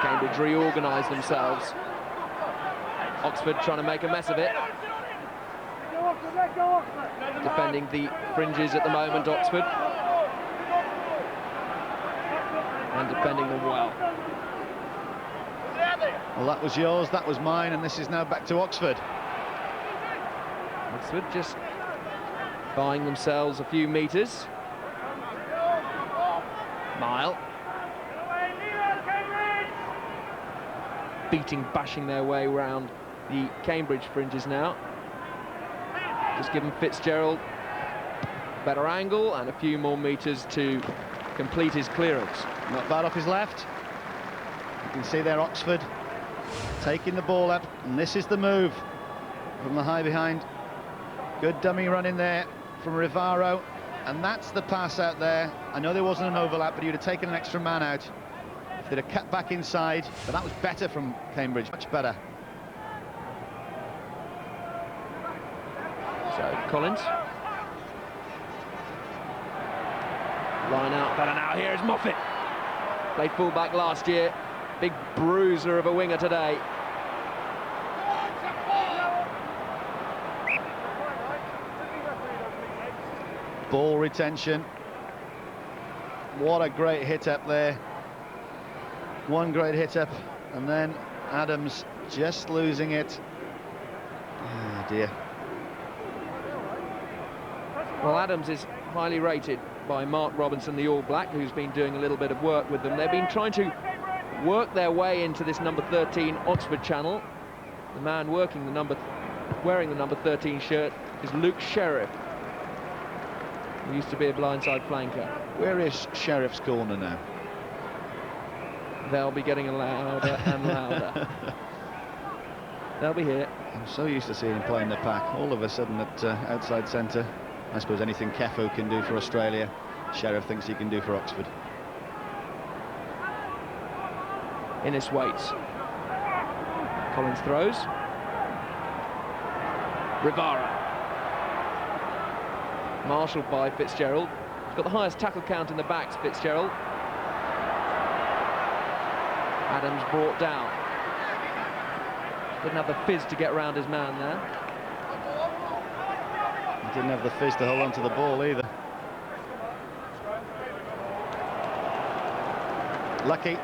Cambridge reorganise themselves. Oxford trying to make a mess of it. Defending the fringes at the moment, Oxford. And defending them well. Well, that was yours, that was mine, and this is now back to Oxford. Oxford just buying themselves a few metres. Mile. Bashing their way round the Cambridge fringes now. Just giving FitzGerald a better angle and a few more metres to complete his clearance. Not bad off his left. You can see there Oxford taking the ball up, and this is the move from the high behind. Good dummy run in there from Rivaro, and that's the pass out there. I know there wasn't an overlap, but you'd have taken an extra man out. If they'd have cut back inside, but that was better from Cambridge, much better. So Collins. Line out, better now. Here is Moffat. Played fullback last year. Big bruiser of a winger today. Ball retention. What a great hit up there. One great hit up, and then Adams just losing it. Oh dear. Well, Adams is highly rated by Mark Robinson, the All Black, who's been doing a little bit of work with them. They've been trying to work their way into this number 13 Oxford channel. The man wearing the number 13 shirt is Luke Sheriff. He used to be a blindside flanker. Where is Sheriff's corner now? They'll be getting louder and louder. They'll be here. I'm so used to seeing him playing the pack. All of a sudden at outside centre. I suppose anything Kefo can do for Australia, Sheriff thinks he can do for Oxford. Innes waits. Collins throws. Rivara. Marshalled by FitzGerald. He's got the highest tackle count in the backs, FitzGerald. Adams brought down. Didn't have the fizz to get round his man there. He didn't have the fizz to hold on to the ball either. Lucky.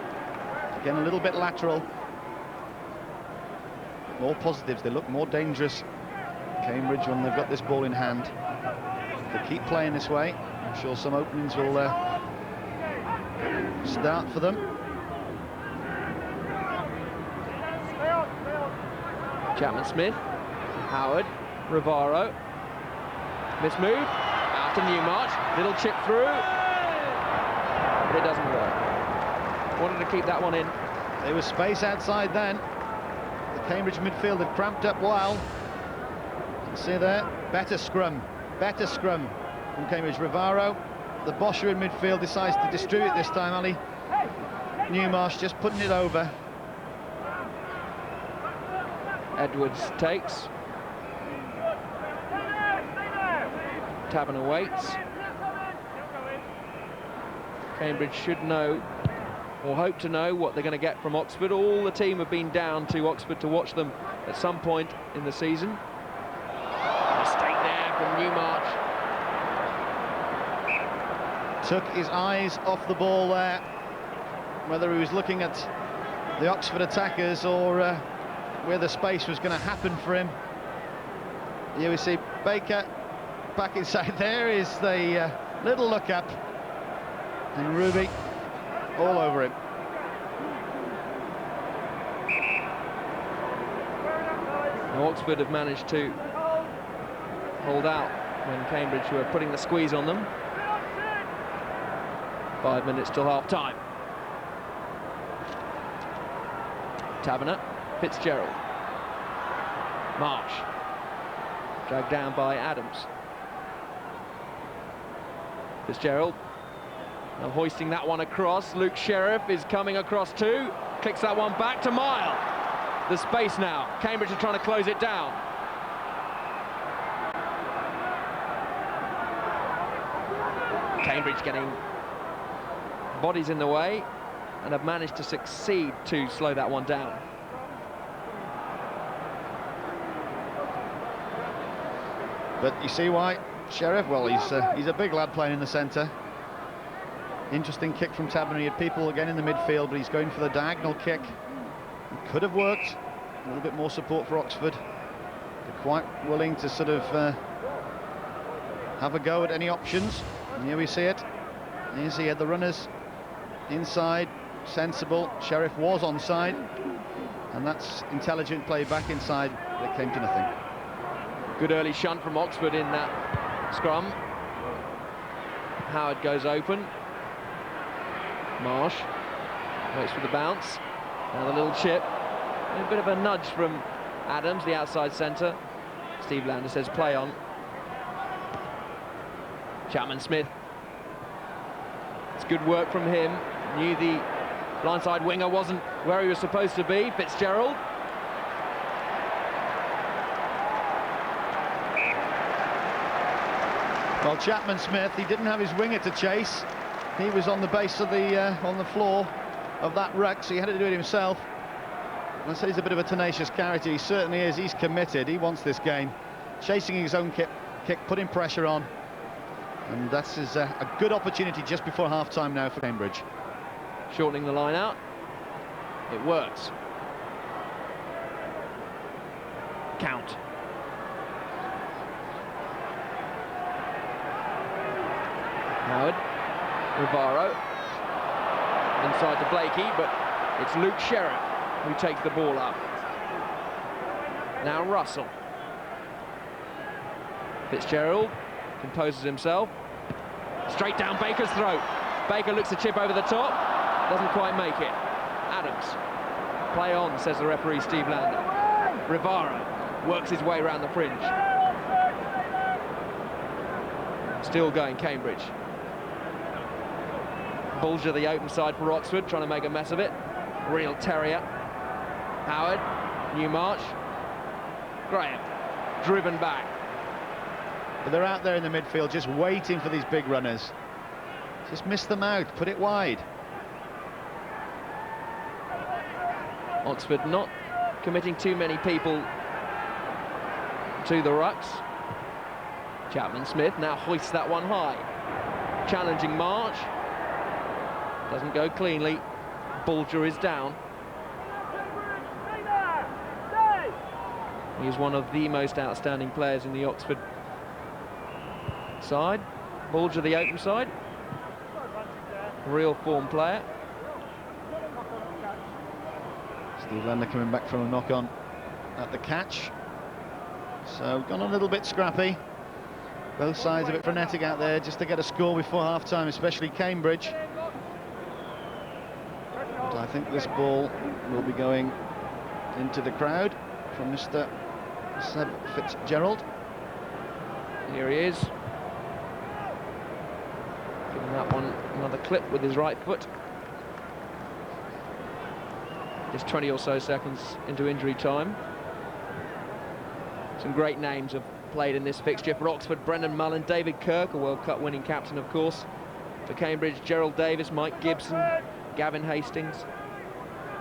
Again, a little bit lateral. More positives. They look more dangerous, Cambridge, when they've got this ball in hand. If they keep playing this way, I'm sure some openings will start for them. Chapman-Smith, Howard, Rivaro. This move, out to Newmarch, little chip through, but it doesn't work. Wanted to keep that one in. There was space outside then. The Cambridge midfield had cramped up well. You can see there, better scrum from Cambridge. Rivaro, the Bosher in midfield, decides to distribute this time. Ali Newmarch just putting it over. Edwards takes. Taverner waits. Cambridge should know, or hope to know, what they're going to get from Oxford. All the team have been down to Oxford to watch them at some point in the season. Mistake there from Newmarch. Took his eyes off the ball there, whether he was looking at the Oxford attackers or where the space was going to happen for him. Here we see Baker back inside. There is the little look up, and Ruby all over him. Now Oxford have managed to hold out when Cambridge were putting the squeeze on them. 5 minutes till half-time. Taverner, FitzGerald. Marsh. Dragged down by Adams. FitzGerald. Now hoisting that one across. Luke Sheriff is coming across too. Kicks that one back to Mile. The space now. Cambridge are trying to close it down. Cambridge getting bodies in the way and have managed to succeed to slow that one down. But you see why Sheriff, well, he's a big lad playing in the centre. Interesting kick from Taverner. He had people again in the midfield, but he's going for the diagonal kick. It could have worked. A little bit more support for Oxford. They're quite willing to sort of have a go at any options. And here we see it. Here's he had the runners inside, sensible. Sheriff was onside, and that's intelligent play back inside, but it came to nothing. Good early shunt from Oxford in that scrum. Howard goes open. Marsh waits for the bounce. Now the little chip. A bit of a nudge from Adams, the outside centre. Steve Lander says play on. Chapman-Smith. It's good work from him. Knew the blindside winger wasn't where he was supposed to be. FitzGerald. Well, Chapman-Smith, he didn't have his winger to chase. He was on the base of the on the floor of that ruck, so he had to do it himself. I say he's a bit of a tenacious character. He certainly is. He's committed. He wants this game. Chasing his own kick, putting pressure on, and that's a good opportunity just before half-time now for Cambridge. Shortening the line out. It works. Count. Howard. Rivaro. Inside to Blakey, but it's Luke Sheriff who takes the ball up. Now Russell. FitzGerald composes himself. Straight down Baker's throat. Baker looks to chip over the top. Doesn't quite make it. Adams. Play on, says the referee Steve Lander. Rivaro works his way around the fringe. Still going Cambridge. Bulger the open side for Oxford, trying to make a mess of it. Real terrier. Howard, Newmarch, Graham. driven back. But they're out there in the midfield just waiting for these big runners. Just miss them out, put it wide. Oxford not committing too many people to the rucks. Chapman Smith now hoists that one high. Challenging march. Doesn't go cleanly. Bulger is down. He's one of the most outstanding players in the Oxford side. Bulger, the open side. Real form player. Steve Lander coming back from a knock-on at the catch. So gone a little bit scrappy. Both sides a bit frenetic out there just to get a score before half-time, especially Cambridge. But I think this ball will be going into the crowd from Mr. Seb FitzGerald. Here he is. Giving that one another clip with his right foot. Just 20 or so seconds into injury time. Some great names have played in this fixture for Oxford. Brendan Mullen, David Kirk, a World Cup winning captain, of course. For Cambridge, Gerald Davis, Mike Gibson, Gavin Hastings.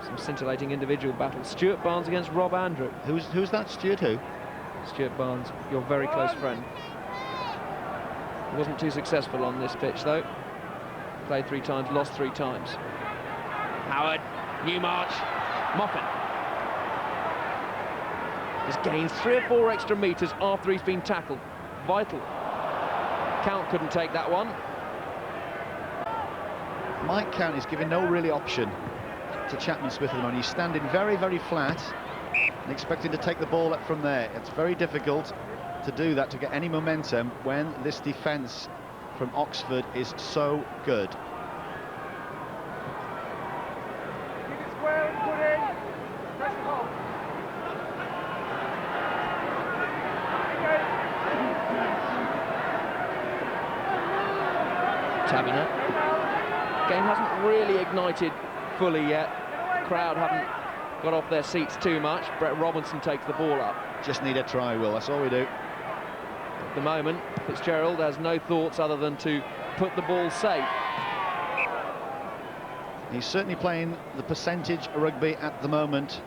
Some scintillating individual battles. Stuart Barnes against Rob Andrew. Who's that? Stuart who? Stuart Barnes, your very close friend. He wasn't too successful on this pitch, though. Played 3 times, lost 3 times. Howard, Newmarch, Moffat. Just gains 3 or 4 extra metres after he's been tackled. Vital. Count couldn't take that one. Mike Count is giving no really option to Chapman Smith at the moment. He's standing very, very flat and expecting to take the ball up from there. It's very difficult to do that, to get any momentum when this defence from Oxford is so good. Taverner. Game hasn't really ignited fully yet. The crowd haven't got off their seats too much. Brett Robinson takes the ball up. Just need a try, Will, that's all we do. At the moment, FitzGerald has no thoughts other than to put the ball safe. He's certainly playing the percentage rugby at the moment.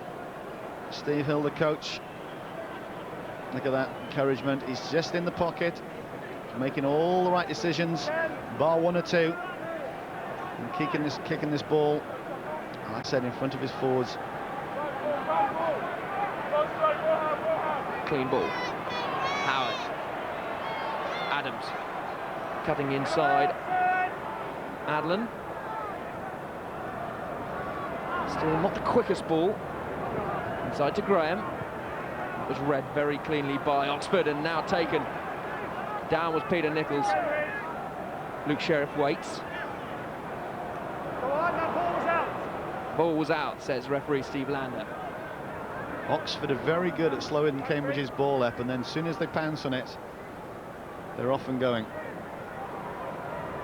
Steve Hill, the coach. Look at that encouragement. He's just in the pocket, making all the right decisions, bar 1 or 2, and kicking this ball, like I said, in front of his forwards. Clean ball. Howard. Adams. Cutting inside. Adlin. Still not the quickest ball. Inside to Graham. It was read very cleanly by Oxford and now taken. Down was Peter Nichols. Luke Sheriff waits. Ball was out, says referee Steve Lander. Oxford are very good at slowing Cambridge's ball up, and then as soon as they pounce on it, they're off and going.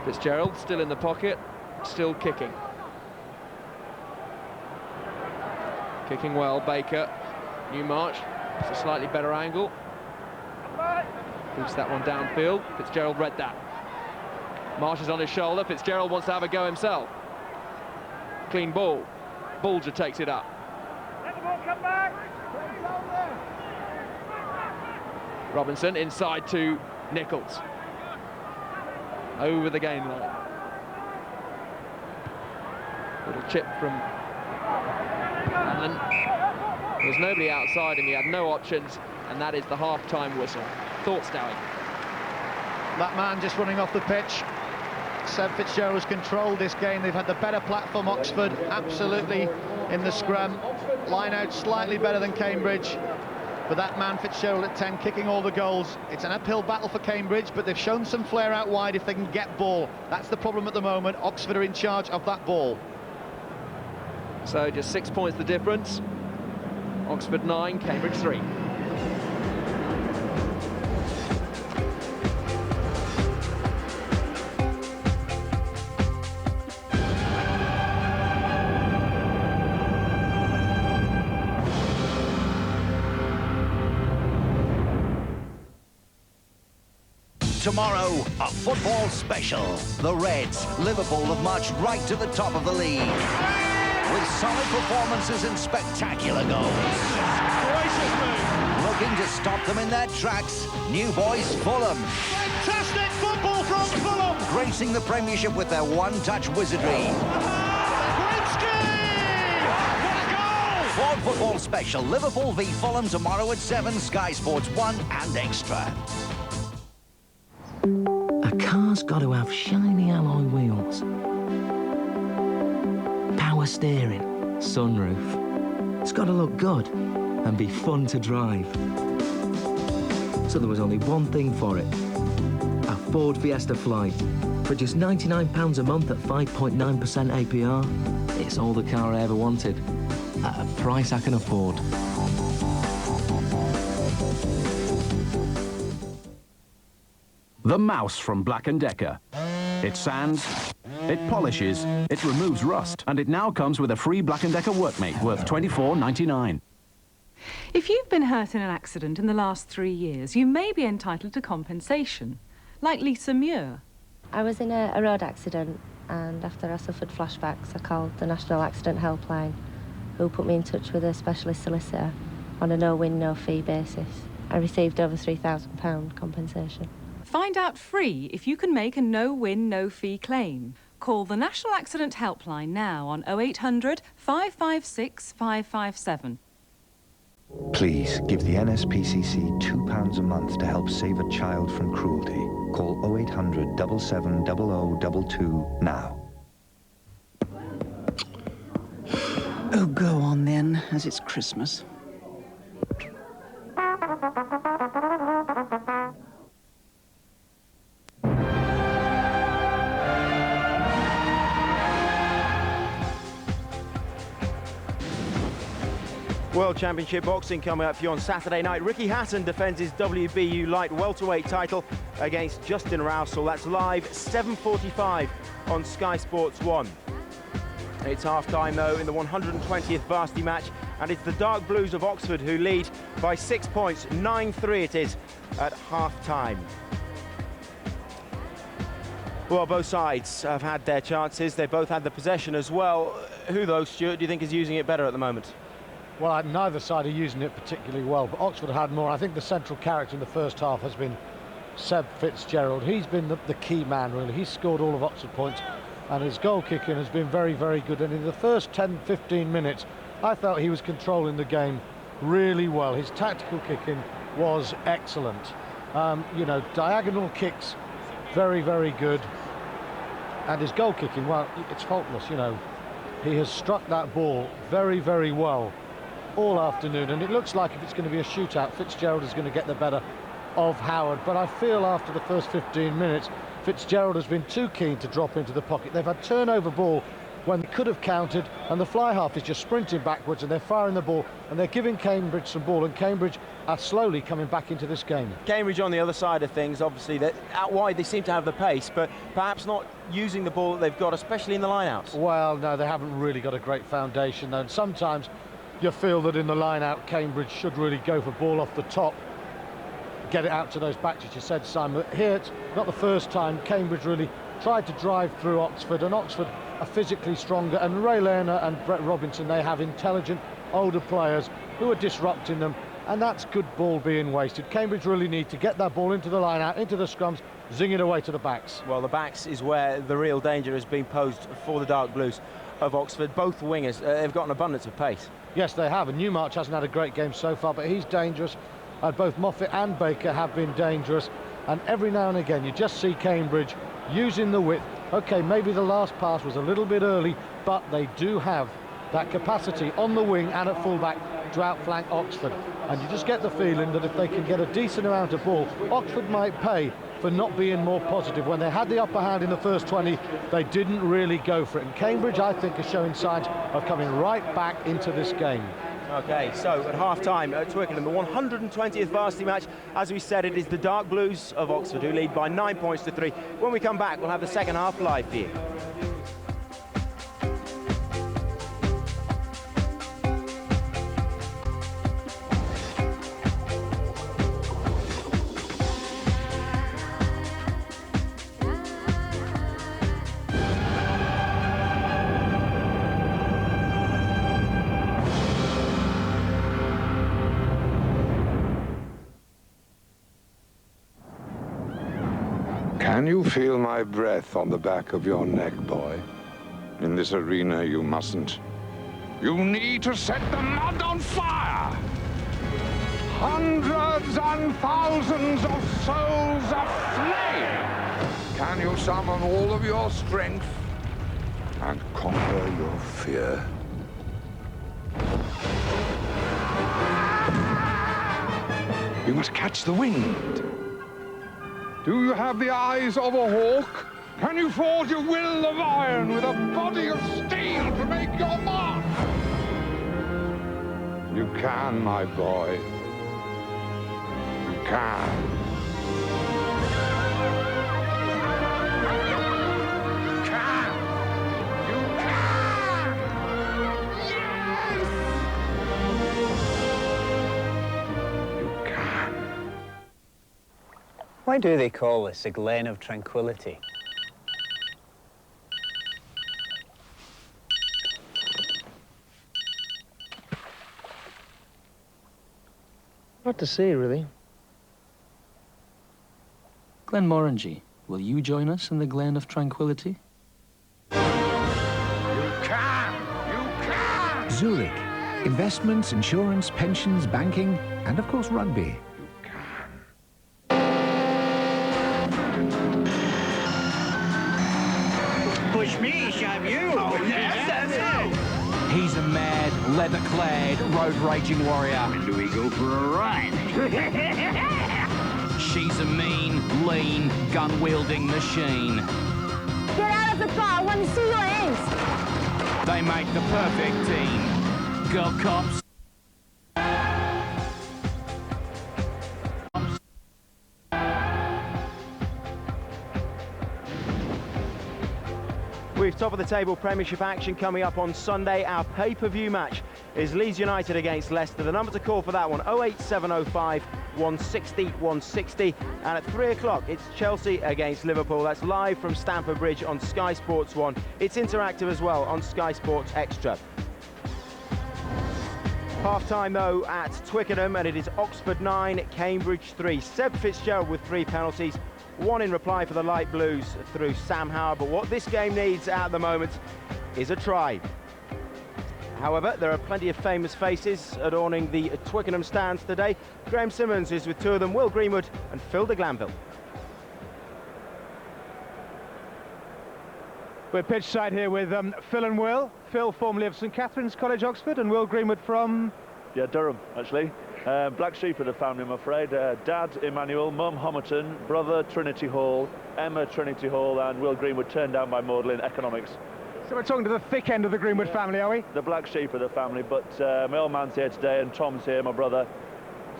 FitzGerald still in the pocket, still kicking. Kicking well, Baker. Newmarch, it's a slightly better angle. Boots that one downfield. FitzGerald read that. Marsh is on his shoulder. FitzGerald wants to have a go himself. Clean ball. Bulger takes it up. Let the ball come back. Robinson inside to Nichols. Over the game line. Little chip from Allen. There's nobody outside him. He had no options, and that is the half-time whistle. Thoughts, Dowie? That man just running off the pitch. Seb FitzGerald's controlled this game. They've had the better platform, Oxford, absolutely in the scrum. Line out slightly better than Cambridge. But that man, FitzGerald, at 10, kicking all the goals. It's an uphill battle for Cambridge, but they've shown some flair out wide if they can get ball. That's the problem at the moment. Oxford are in charge of that ball. So just 6 points the difference. Oxford 9, Cambridge 3. tomorrow, a football special. The Reds, Liverpool have marched right to the top of the league. With solid performances and spectacular goals. Gracious move. Looking to stop them in their tracks, new boys Fulham. Fantastic football from Fulham. Gracing the Premiership with their one-touch wizardry. Ford Football Special, Liverpool v Fulham tomorrow at 7, Sky Sports 1 and Extra. A car's got to have shiny alloy wheels, power steering, sunroof. It's got to look good and be fun to drive. So there was only one thing for it. A Ford Fiesta Flight. For just £99 a month at 5.9% APR. It's all the car I ever wanted. At a price I can afford. The Mouse from Black & Decker. It sands, it polishes, it removes rust, and it now comes with a free Black & Decker workmate worth £24.99. If you've been hurt in an accident in the last 3 years, you may be entitled to compensation, like Lisa Muir. I was in a road accident, and after I suffered flashbacks, I called the National Accident Helpline, who put me in touch with a specialist solicitor on a no-win, no-fee basis. I received over £3,000 compensation. Find out free if you can make a no-win, no-fee claim. Call the National Accident Helpline now on 0800 556 557. Please give the NSPCC £2 a month to help save a child from cruelty. Call 0800 77 0022 now. Oh, go on then, as it's Christmas. World Championship boxing coming up for you on Saturday night. Ricky Hatton defends his WBU light welterweight title against Justin Rousel. That's live 7:45 on Sky Sports 1. It's half-time, though, in the 120th Varsity Match, and it's the Dark Blues of Oxford who lead by 6 points. 9-3 it is at half-time. Well, both sides have had their chances. They both had the possession as well. Who, though, Stuart, do you think is using it better at the moment? Well, neither side are using it particularly well, but Oxford had more. I think the central character in the first half has been Seb FitzGerald. He's been the key man, really. He's scored all of Oxford points, and his goal kicking has been very, very good. And in the first 10-15 minutes, I felt he was controlling the game really well. His tactical kicking was excellent. You know, diagonal kicks, very, very good. And his goal kicking, well, it's faultless, you know. He has struck that ball very, very well all afternoon, and it looks like if it's going to be a shootout, FitzGerald is going to get the better of Howard. But I feel after the first 15 minutes, FitzGerald has been too keen to drop into the pocket. They've had turnover ball when they could have countered, and the fly half is just sprinting backwards, and they're firing the ball, and they're giving Cambridge some ball, and Cambridge are slowly coming back into this game. Cambridge on the other side of things, obviously, that out wide they seem to have the pace, but perhaps not using the ball that they've got, especially in the line-outs. Well, no, they haven't really got a great foundation, and sometimes you feel that in the line-out, Cambridge should really go for ball off the top, get it out to those backs, as you said, Simon. But here, it's not the first time Cambridge really tried to drive through Oxford, and Oxford are physically stronger, and Ray Lerner and Brett Robinson, they have intelligent, older players who are disrupting them, and that's good ball being wasted. Cambridge really need to get that ball into the line-out, into the scrums, zing it away to the backs. Well, the backs is where the real danger has been posed for the Dark Blues of Oxford. Both wingers, they've got an abundance of pace. Yes, they have, and Newmarch hasn't had a great game so far, but he's dangerous. Both Moffat and Baker have been dangerous, and every now and again you just see Cambridge using the width. Okay, maybe the last pass was a little bit early, but they do have that capacity on the wing and at fullback to outflank Oxford, and you just get the feeling that if they can get a decent amount of ball, Oxford might pay for not being more positive. When they had the upper hand in the first 20, they didn't really go for it, and Cambridge, I think, are showing signs of coming right back into this game. Okay, so at half-time at Twickenham, the 120th Varsity Match, as we said, it is the Dark Blues of Oxford who lead by 9 points to 3. When we come back, we'll have the second half live for you. Can you feel my breath on the back of your neck, boy? In this arena, you mustn't. You need to set the mud on fire! Hundreds and thousands of souls aflame! Can you summon all of your strength and conquer your fear? You must catch the wind. Do you have the eyes of a hawk? Can you forge a will of iron with a body of steel to make your mark? You can, my boy. You can. Why do they call this a Glen of Tranquility? Not to say, really. Glenmorangie, will you join us in the Glen of Tranquility? You can! You can! Zurich. Investments, insurance, pensions, banking, and of course rugby. Push me, shove you. Oh, yes, that's it. He's a mad, leather-clad, road-raging warrior. When do we go for a ride? She's a mean, lean, gun-wielding machine. Get out of the car, I want to see your hands. They make the perfect team. Girl cops. With top-of-the-table Premiership action coming up on Sunday, our pay-per-view match is Leeds United against Leicester. The number to call for that one, 08705 160 160. And at 3 o'clock, it's Chelsea against Liverpool. That's live from Stamford Bridge on Sky Sports 1. It's interactive as well on Sky Sports Extra. Half-time, though, at Twickenham, and it is Oxford 9, Cambridge 3. Seb FitzGerald with 3 penalties. 1 in reply for the Light Blues through Sam Howard, but what this game needs at the moment is a try. However, there are plenty of famous faces adorning the Twickenham stands today. Graham Simmons is with 2 of them, Will Greenwood and Phil de Glanville. We're pitch side here with Phil and Will. Phil, formerly of St Catherine's College, Oxford, and Will Greenwood from... Yeah, Durham, actually. Black sheep of the family, I'm afraid. Dad, Emmanuel, Mum, Homerton, brother, Trinity Hall, Emma, Trinity Hall, and Will Greenwood, turned down by Magdalen, economics. So we're talking to the thick end of the Greenwood family, are we? The black sheep of the family, but my old man's here today, and Tom's here, my brother,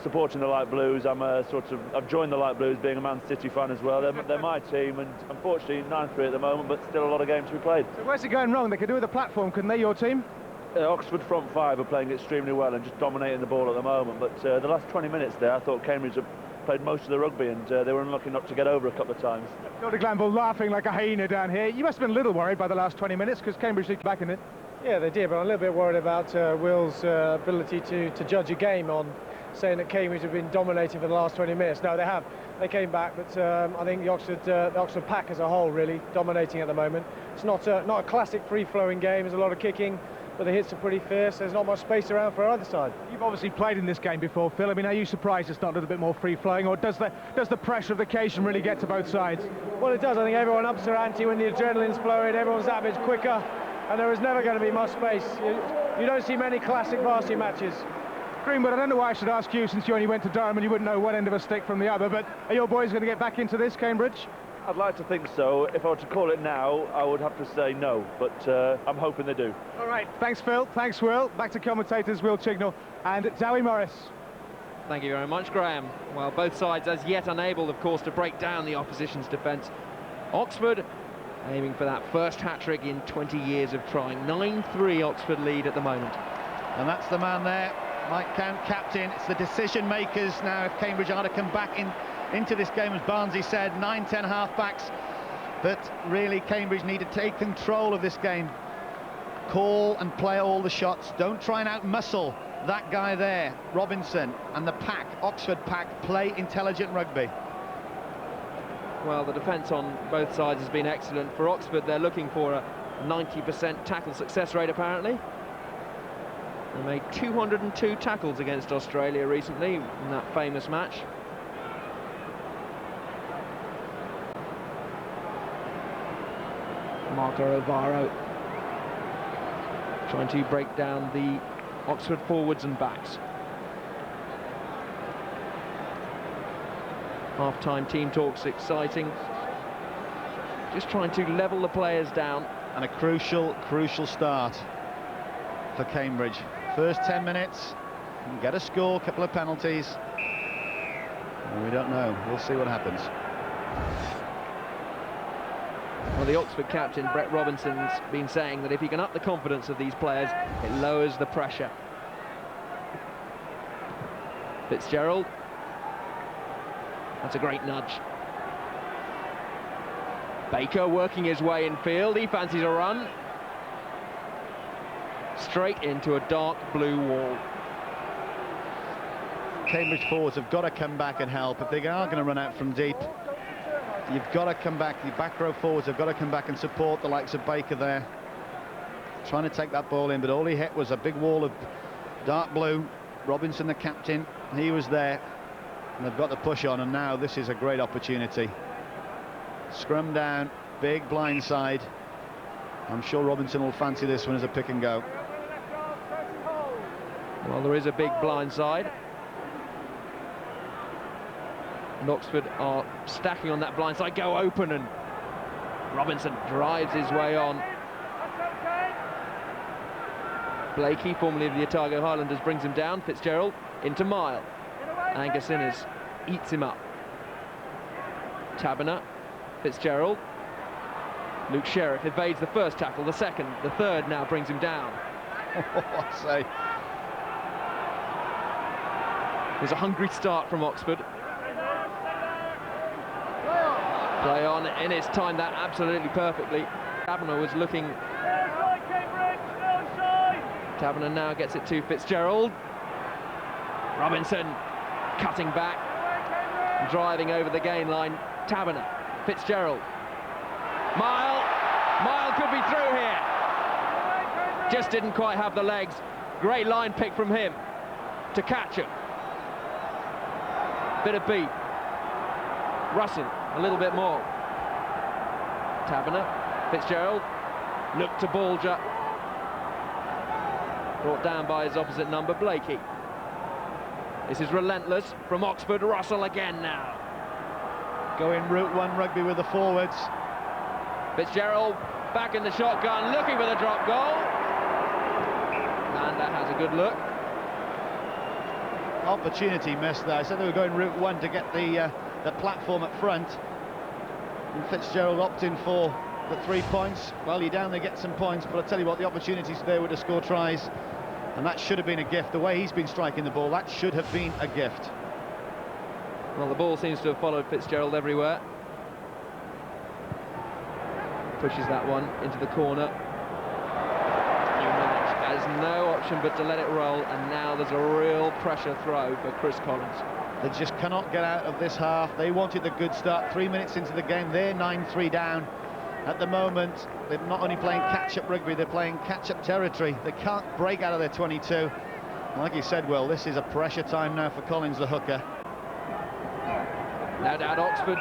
supporting the Light Blues. I've joined the Light Blues, being a Man City fan as well. They're my team, and unfortunately 9-3 at the moment, but still a lot of games to be played. So where's it going wrong? They could do with a platform, couldn't they, your team? Oxford front 5 are playing extremely well and just dominating the ball at the moment, but the last 20 minutes there, I thought Cambridge had played most of the rugby, and they were unlucky not to get over a couple of times. Phil de Glanville laughing like a hyena down here. You must have been a little worried by the last 20 minutes, because Cambridge did back in it. Yeah, they did, but I'm a little bit worried about Will's ability to judge a game on saying that Cambridge have been dominating for the last 20 minutes. No, they have. They came back, but I think the Oxford pack as a whole really dominating at the moment. It's not a classic free-flowing game. There's a lot of kicking, but the hits are pretty fierce. There's not much space around for either side. You've obviously played in this game before, Phil. I mean, are you surprised it's not a little bit more free-flowing, or does the pressure of the occasion really get to both sides? Well, it does. I think everyone ups their ante when the adrenaline's flowing. Everyone's that bit quicker, and there is never going to be much space. You don't see many classic varsity matches. Greenwood, I don't know why I should ask you, since you only went to Durham and you wouldn't know one end of a stick from the other, but are your boys going to get back into this, Cambridge? I'd like to think so. If I were to call it now, I would have to say no, but I'm hoping they do. All right, thanks Phil, thanks Will. Back to commentators Will Chignall and Zowie Morris. Thank you very much, Graham. Well, both sides as yet unable, of course, to break down the opposition's defence. Oxford aiming for that first hat-trick in 20 years of trying. 9-3 Oxford lead at the moment. And that's the man there, Mike Count, captain. It's the decision makers now if Cambridge are to come back into this game, as Barnsley said, 9-10 half-backs. But really, Cambridge need to take control of this game. Call and play all the shots. Don't try and out-muscle that guy there, Robinson, and the pack, Oxford pack, play intelligent rugby. Well, the defence on both sides has been excellent. For Oxford, they're looking for a 90% tackle success rate, apparently. They made 202 tackles against Australia recently in that famous match. Marco Ovaro trying to break down the Oxford forwards and backs. Half-time team talks exciting. Just trying to level the players down. And a crucial start for Cambridge. First 10 minutes, get a score, couple of penalties. We don't know. We'll see what happens. Well, the Oxford captain, Brett Robinson's been saying that if he can up the confidence of these players, it lowers the pressure. FitzGerald. That's a great nudge. Baker working his way in field. He fancies a run. Straight into a dark blue wall. Cambridge forwards have got to come back and help. If they are going to run out from deep, you've got to come back. The back row forwards have got to come back and support the likes of Baker there. Trying to take that ball in, but all he hit was a big wall of dark blue. Robinson, the captain, he was there. And they've got the push on, and now this is a great opportunity. Scrum down, big blind side. I'm sure Robinson will fancy this one as a pick and go. Well, there is a big blind side. And Oxford are stacking on that blind side. Go open, and Robinson drives his way on. Blakey, formerly of the Otago Highlanders, brings him down. FitzGerald into Mile. Angus Innes eats him up. Taberner, FitzGerald. Luke Sheriff evades the first tackle, the second, the third now brings him down. What say? There's a hungry start from Oxford. Play on, Innes timed that absolutely perfectly. Taberner was looking. Taberner now gets it to FitzGerald. Robinson cutting back, driving over the gain line. Taberner, FitzGerald. Mile could be through here. Just didn't quite have the legs. Great line pick from him to catch him. Bit of beat. Russell a little bit more. Taberner, FitzGerald, look to Balger. Brought down by his opposite number, Blakey. This is relentless from Oxford. Russell again now. Going route one rugby with the forwards. FitzGerald back in the shotgun, looking for the drop goal. And that has a good look. Opportunity missed there. I said they were going route one to get the platform up front. And FitzGerald opting for the 3 points. Well, you're down there, get some points, but I tell you what, the opportunities there were to score tries. And that should have been a gift. The way he's been striking the ball, that should have been a gift. Well, the ball seems to have followed FitzGerald everywhere. Pushes that one into the corner. Newmarch has no option but to let it roll, and now there's a real pressure throw for Chris Collins. They just cannot get out of this half. They wanted the good start. 3 minutes into the game, they're 9-3 down. At the moment, they're not only playing catch-up rugby, they're playing catch-up territory. They can't break out of their 22. Like you said, Will, this is a pressure time now for Collins, the hooker. No doubt Oxford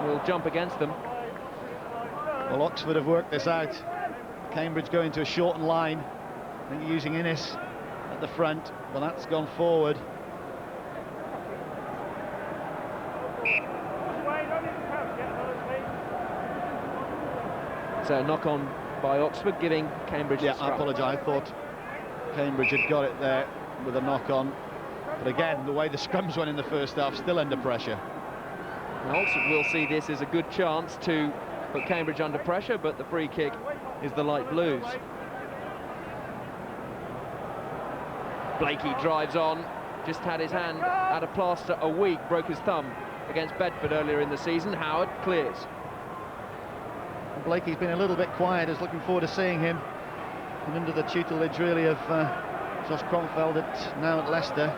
will jump against them. Well, Oxford have worked this out. Cambridge going to a shortened line. I think using Innes at the front, but that's gone forward. So knock on by Oxford, giving Cambridge Yeah, the I apologise. I thought Cambridge had got it there with a knock on. But again, the way the scrums went in the first half, still under pressure. Now, Oxford will see this as a good chance to put Cambridge under pressure, but the free kick is the light blues. Blakey drives on, just had his hand out of plaster a week, broke his thumb against Bedford earlier in the season. Howard clears. And Blakey's been a little bit quiet. I was looking forward to seeing him. And under the tutelage really of Josh Cromfeld now at Leicester.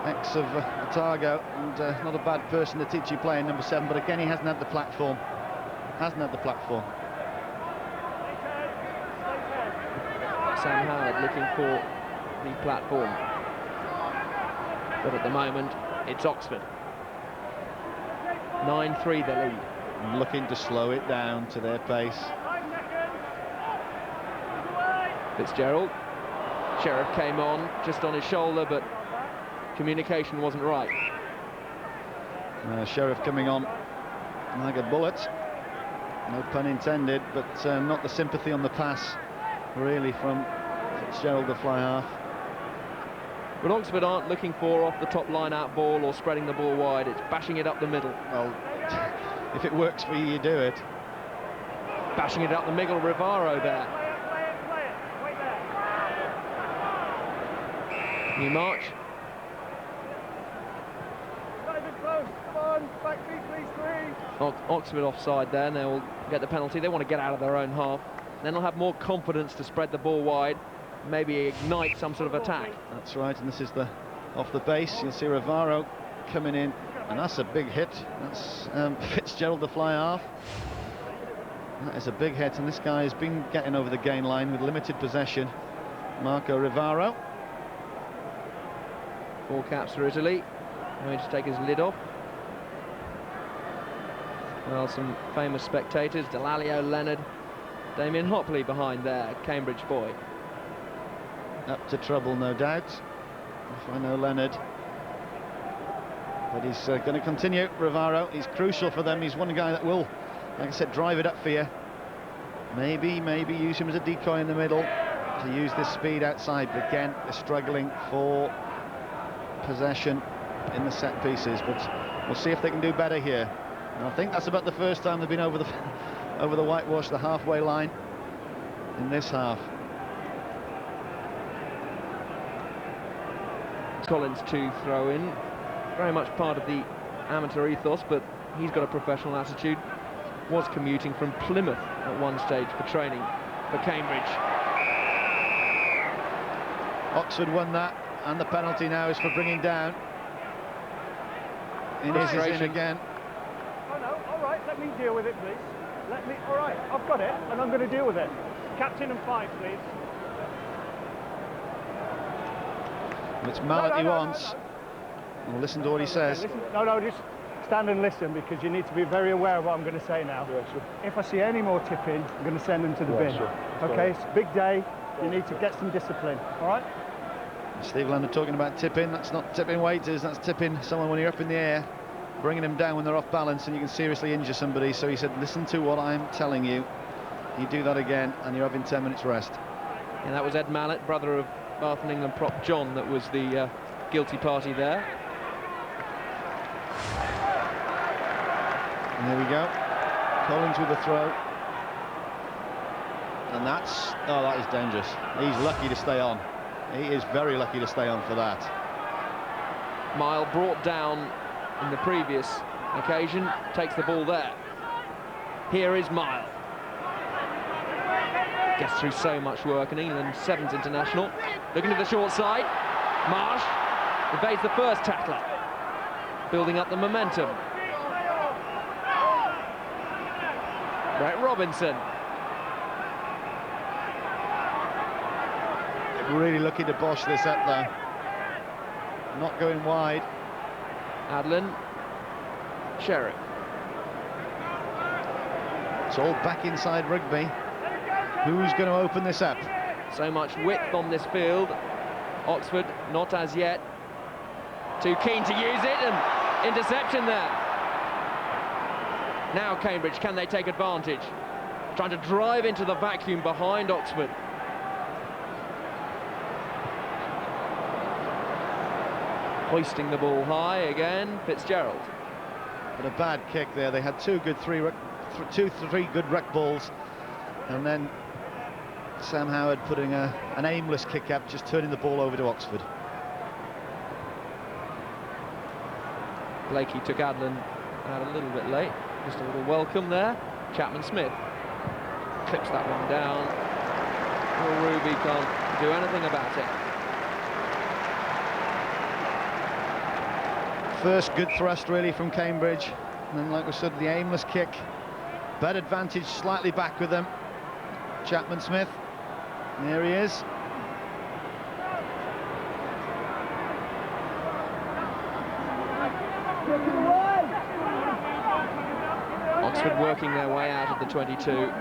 ex of Otago, and not a bad person to teach you playing number 7, but again he hasn't had the platform. Sam Howard looking for the platform, but at the moment it's Oxford. 9-3 the lead. And looking to slow it down to their pace. FitzGerald. Sheriff came on just on his shoulder, but communication wasn't right. Sheriff coming on like a bullet, no pun intended, but not the sympathy on the pass really from FitzGerald, the fly half. But Oxford aren't looking for off the top line out ball or spreading the ball wide, it's bashing it up the middle. Well, if it works for you, you do it. Bashing it up the middle, Rivaro there. New march. Oxford offside there, and they'll get the penalty. They want to get out of their own half. Then they'll have more confidence to spread the ball wide, maybe ignite some sort of attack. That's right, and this is the off the base. You'll see Rivaro coming in, and that's a big hit. That's FitzGerald, the fly half. That is a big hit, and this guy has been getting over the gain line with limited possession. Marco Rivaro. 4 caps for Italy. Going to take his lid off. Well, some famous spectators, Delalio, Leonard, Damien Hopley behind there, Cambridge boy. Up to trouble, no doubt, if I know Leonard. But he's going to continue, Rivaro. He's crucial for them. He's one guy that will, like I said, drive it up for you. Maybe use him as a decoy in the middle to use this speed outside. But again, they're struggling for possession in the set pieces. But we'll see if they can do better here. And I think that's about the first time they've been over the whitewash, the halfway line in this half. Collins to throw in, very much part of the amateur ethos, but he's got a professional attitude. Was commuting from Plymouth at one stage for training for Cambridge. Oxford won that, and the penalty now is for bringing down. Inez is in again. Oh no, all right, let me deal with it, please. All right, I've got it, and I'm going to deal with it. Captain and 5, please. It's Mallet he wants. We'll listen to what he says. No, just stand and listen, because you need to be very aware of what I'm going to say now. Yeah, sure. If I see any more tipping, I'm going to send them to the bin. Sure. Okay, it's a big day. You need to get some discipline, all right? Steve Leonard talking about tipping. That's not tipping waiters, that's tipping someone when you're up in the air, bringing them down when they're off balance and you can seriously injure somebody. So he said, listen to what I'm telling you. You do that again and you're having 10 minutes rest. And that was Ed Mallet, brother of Bath and England prop John, that was the guilty party there. And there we go. Collins with the throw. And that is dangerous. He's lucky to stay on. He is very lucky to stay on for that. Mile brought down in the previous occasion, takes the ball there. Here is Mile. Gets through so much work, and England 7th international. Looking to the short side. Marsh evades the first tackler, building up the momentum. Brett Robinson. Really looking to bosh this up though. Not going wide. Adlin. Sheriff. It's all back inside Rugby. Who's going to open this up? So much width on this field. Oxford not as yet. Too keen to use it, and interception there. Now Cambridge, can they take advantage? Trying to drive into the vacuum behind Oxford. Hoisting the ball high again, FitzGerald. But a bad kick there. They had two, three good ruck balls, and then Sam Howard putting an aimless kick up, just turning the ball over to Oxford. Blakey took Adlin out a little bit late. Just a little welcome there. Chapman Smith clips that one down. Will Ruby can't do anything about it. First good thrust really from Cambridge, and then like we said, the aimless kick. Bad advantage, slightly back with them. Chapman Smith, and there he is. Oxford working their way out of the 22,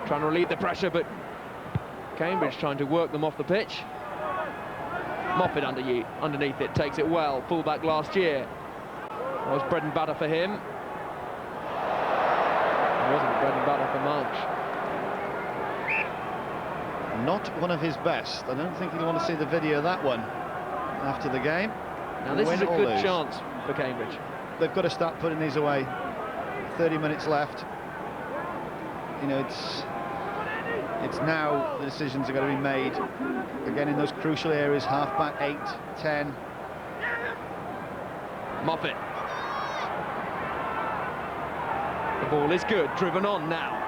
trying to relieve the pressure, but Cambridge trying to work them off the pitch. Moffat underneath it, takes it well, fullback last year. That was bread and butter for him. It wasn't bread and butter for Munch. Not one of his best. I don't think he'll want to see the video of that one after the game. Now this is a good chance for Cambridge. They've got to start putting these away. 30 minutes left. You know, it's now the decisions are going to be made again in those crucial areas. Half-back, 8, 10. Moffat. The ball is good, driven on now.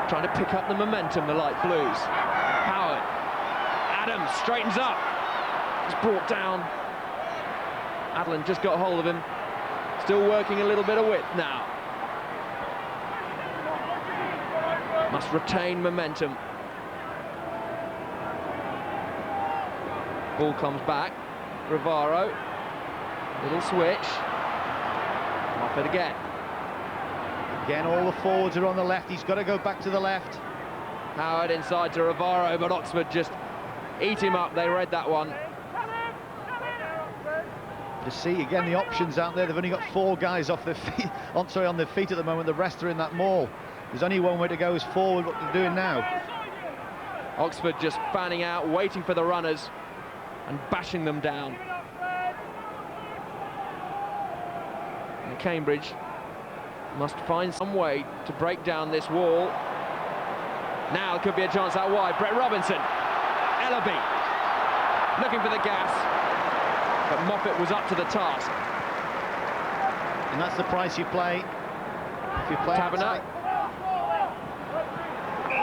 Trying to pick up the momentum, the light blues. Howard. Adams straightens up. He's brought down. Adland just got hold of him. Still working a little bit of width now. Must retain momentum. Ball comes back. Rivaro. Little switch. Moffat again. Again, all the forwards are on the left. He's got to go back to the left. Howard inside to Rivaro, but Oxford just eat him up. They read that one. To see again the options out there. They've only got 4 guys off their feet. On their feet at the moment. The rest are in that maul. There's only one way to go is forward. What they're doing now. Oxford just fanning out, waiting for the runners and bashing them down. And Cambridge must find some way to break down this wall. Now there could be a chance out wide. Brett Robinson, Ellaby, looking for the gas, but Moffat was up to the task. And that's the price you play. If you play Taberner.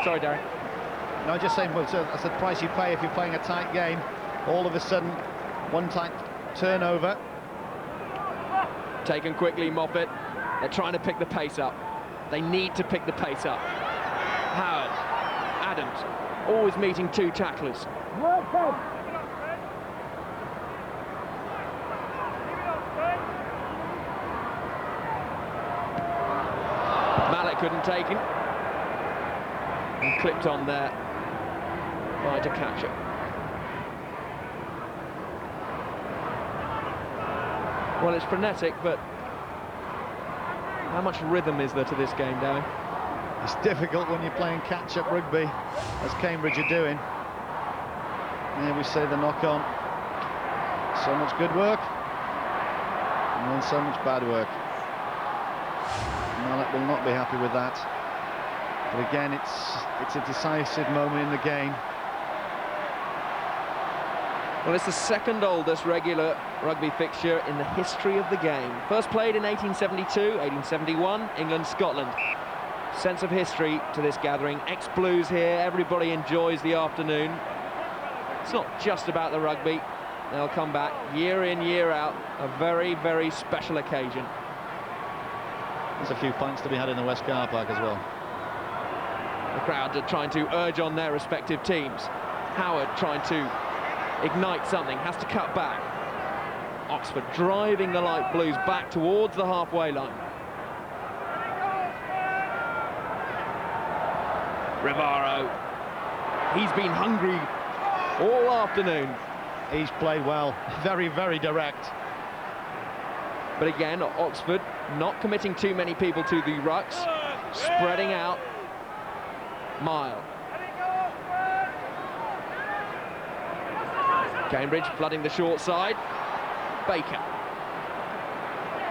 Sorry, Darren. No, just saying, well, so that's the price you pay if you're playing a tight game. All of a sudden, one tight turnover. Taken quickly, Moffat. They're trying to pick the pace up. They need to pick the pace up. Howard, Adams, always meeting 2 tacklers. Mallet couldn't take him. And clipped on there by to catch it. Well, it's frenetic, but how much rhythm is there to this game, Darren? It's difficult when you're playing catch-up rugby, as Cambridge are doing. And here we see the knock-on. So much good work, and then so much bad work. Mallet will not be happy with that. But again, it's a decisive moment in the game. Well, it's the second oldest regular rugby fixture in the history of the game. First played in 1872, 1871, England, Scotland. Sense of history to this gathering. Ex-Blues here, everybody enjoys the afternoon. It's not just about the rugby. They'll come back year in, year out. A very, very special occasion. There's a few pints to be had in the West Car Park as well. The crowd are trying to urge on their respective teams. Howard trying to ignite something, has to cut back. Oxford driving the light blues back towards the halfway line. Rivaro, he's been hungry all afternoon. He's played well, very, very direct. But again, Oxford not committing too many people to the rucks, spreading out. Mile. Cambridge flooding the short side. Baker.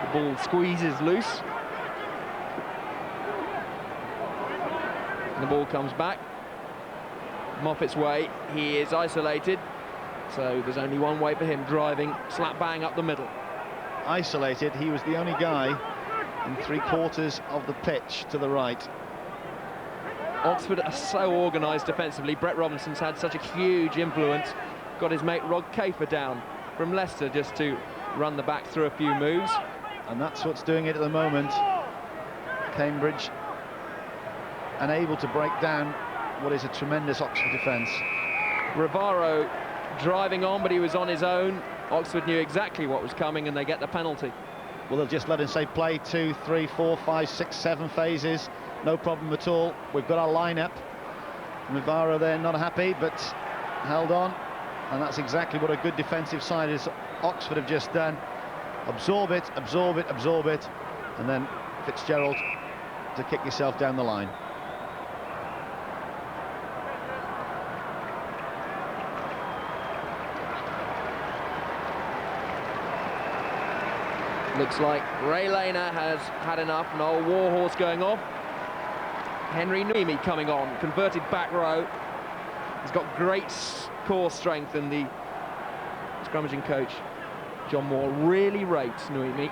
The ball squeezes loose. And the ball comes back. Moffat's way. He is isolated. So there's only one way for him, driving slap bang up the middle. Isolated, he was the only guy in 3/4 of the pitch to the right. Oxford are so organised defensively. Brett Robinson's had such a huge influence. Got his mate Rod Kafer down from Leicester just to run the back through a few moves. And that's what's doing it at the moment. Cambridge unable to break down what is a tremendous Oxford defence. Rivaro driving on, but he was on his own. Oxford knew exactly what was coming, and they get the penalty. Well, they'll just let him say play 2, 3, 4, 5, 6, 7 phases. No problem at all. We've got our lineup. Rivaro there not happy, but held on. And that's exactly what a good defensive side is. Oxford have just done. Absorb it, absorb it, absorb it. And then FitzGerald to kick yourself down the line. Looks like Ray Lehner has had enough. An old warhorse going off. Henry Noemi coming on, converted back row. He's got great core strength, and the scrummaging coach, John Moore, really rates Noemi.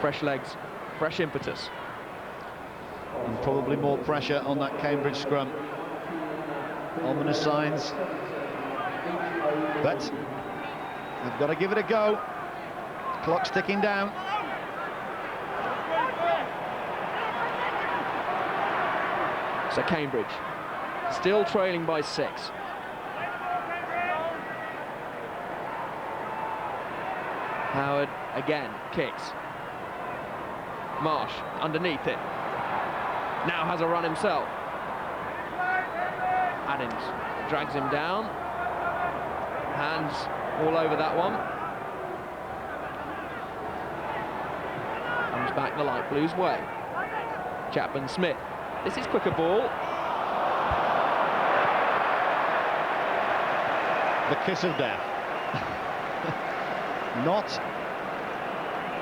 Fresh legs, fresh impetus. And probably more pressure on that Cambridge scrum. Ominous signs. But they've got to give it a go. Clock's ticking down. So Cambridge still trailing by 6. Howard again kicks. Marsh underneath it. Now has a run himself. Adams drags him down. Hands all over that one. Comes back the light blues way. Chapman Smith. This is quicker ball. The kiss of death. Not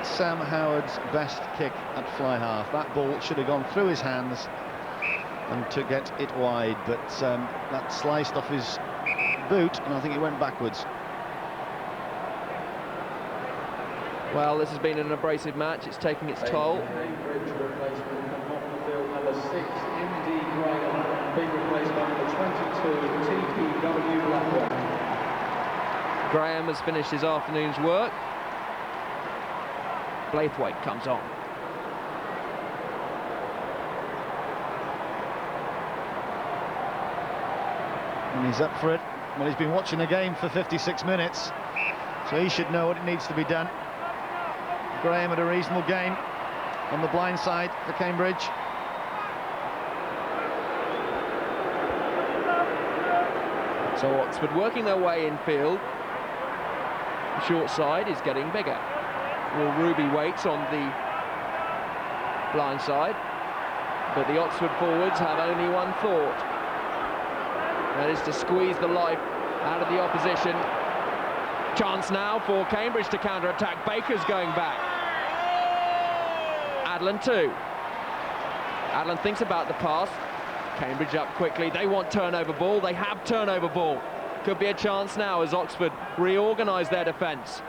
Sam Howard's best kick at fly half. That ball should have gone through his hands and to get it wide, but that sliced off his boot, and I think it went backwards. Well, this has been an abrasive match. It's taking its toll. Number 6, MD Graham, being replaced by number 22, TPW Blackburn. Graham has finished his afternoon's work. Blaithwaite comes on. And he's up for it. Well, he's been watching the game for 56 minutes, so he should know what it needs to be done. Graham had a reasonable game on the blind side for Cambridge. So Oxford working their way infield. The short side is getting bigger. Well, Ruby waits on the blind side, but the Oxford forwards have only one thought. That is to squeeze the life out of the opposition. Chance now for Cambridge to counter-attack. Baker's going back. Adlan too. Adlan thinks about the pass. Cambridge up quickly. They want turnover ball. They have turnover ball. Could be a chance now as Oxford reorganise their defence.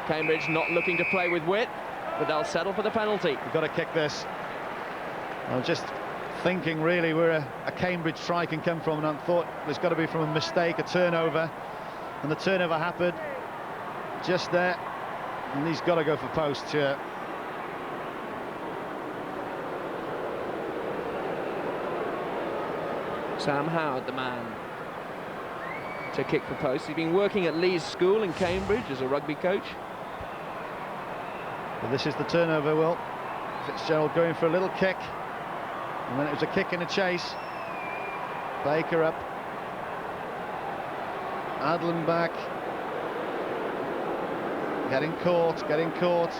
Cambridge not looking to play with width, but they'll settle for the penalty. We've got to kick this. I was just thinking really where a Cambridge try can come from, and I thought there's got to be from a mistake, a turnover, and the turnover happened just there, and he's got to go for post here. Sam Howard, the man to kick for post. He's been working at Lee's School in Cambridge as a rugby coach. Well, this is the turnover, Will. FitzGerald going for a little kick, and then it was a kick and a chase. Baker up. Adlan back. Getting caught, getting caught.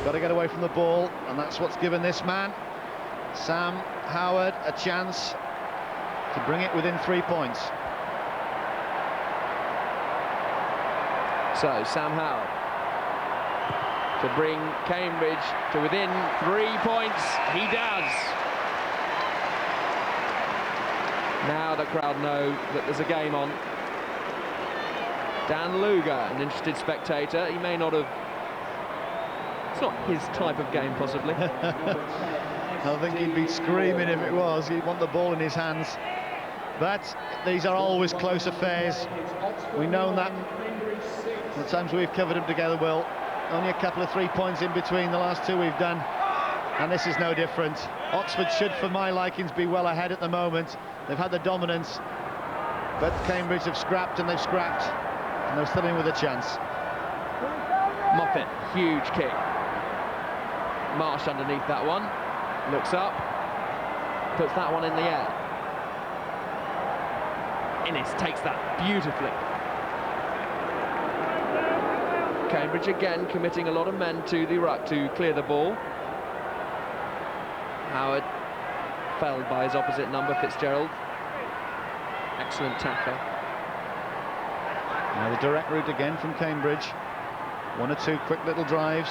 Got to get away from the ball, and that's what's given this man, Sam Howard, a chance to bring it within 3 points. So Sam Howard to bring Cambridge to within 3 points. He does. Now the crowd know that there's a game on. Dan Luger, an interested spectator. He may not have... It's not his type of game, possibly. I think he'd be screaming if it was. He'd want the ball in his hands. But these are always close affairs. We know that. The times we've covered them together, Will. Only a couple of 3 points in between the last two we've done. And this is no different. Oxford should, for my likings, be well ahead at the moment. They've had the dominance. But Cambridge have scrapped and they've scrapped. And they're still in with a chance. Moffat, huge kick. Marsh underneath that one. Looks up. Puts that one in the air. Innes takes that beautifully. Cambridge again committing a lot of men to the ruck to clear the ball. Howard felled by his opposite number, FitzGerald. Excellent tackle. Now the direct route again from Cambridge. One or two quick little drives.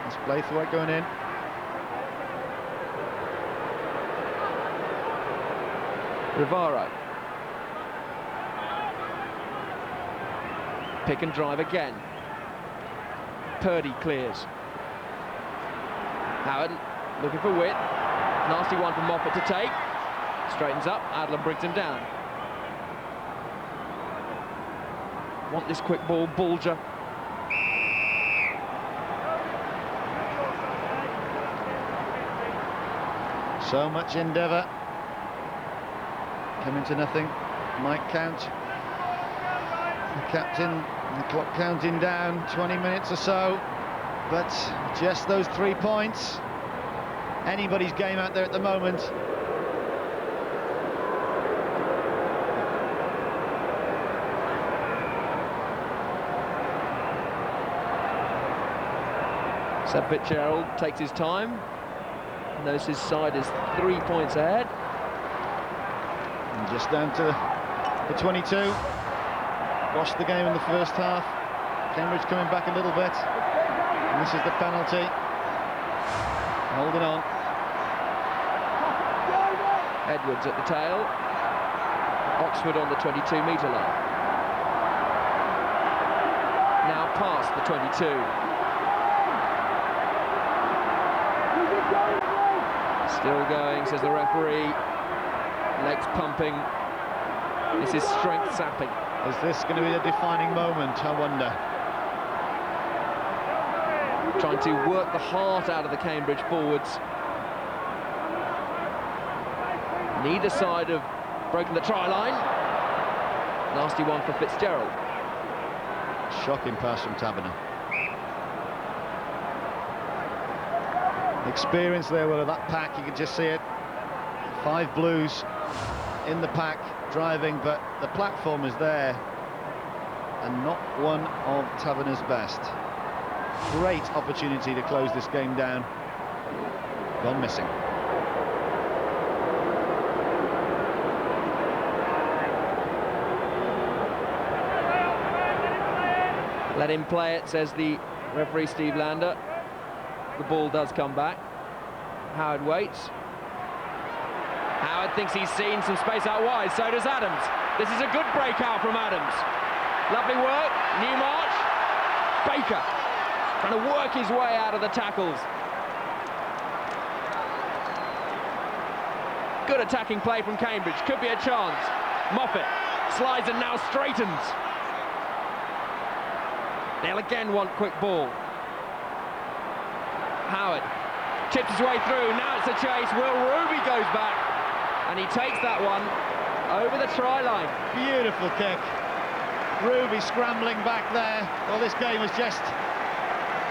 That's Blaithwaite going in. Rivaro. Pick and drive again. Purdy clears. Howard looking for width. Nasty one for Moffat to take. Straightens up, Adler brings him down. Want this quick ball, Bulger. So much endeavour. Coming to nothing. Might count. The captain, the clock counting down, 20 minutes or so. But just those 3 points. Anybody's game out there at the moment. Seb FitzGerald takes his time. Knows his side is 3 points ahead. And just down to the 22. Lost the game in the first half. Cambridge coming back a little bit. And this is the penalty. Holding on. Edwards at the tail. Oxford on the 22-metre line. Now past the 22. Still going, says the referee. Legs pumping. This is strength sapping. Is this going to be a defining moment, I wonder? Trying to work the heart out of the Cambridge forwards. Neither side have broken the try line. Nasty one for FitzGerald. Shocking pass from Taberner. Experience there, well, of that pack, you can just see it. 5 Blues in the pack, driving, but the platform is there, and not one of Taverner's best. Great opportunity to close this game down. Gone missing. Let him play it, says the referee Steve Lander. The ball does come back. Howard waits. Howard thinks he's seen some space out wide, so does Adams. This is a good breakout from Adams. Lovely work, Newmarch. Baker trying to work his way out of the tackles. Good attacking play from Cambridge, could be a chance. Moffat slides and now straightens. They'll again want quick ball. Howard chips his way through, now it's a chase. Will Ruby goes back, and he takes that one over the try line. Beautiful kick. Ruby scrambling back there. Well, this game has just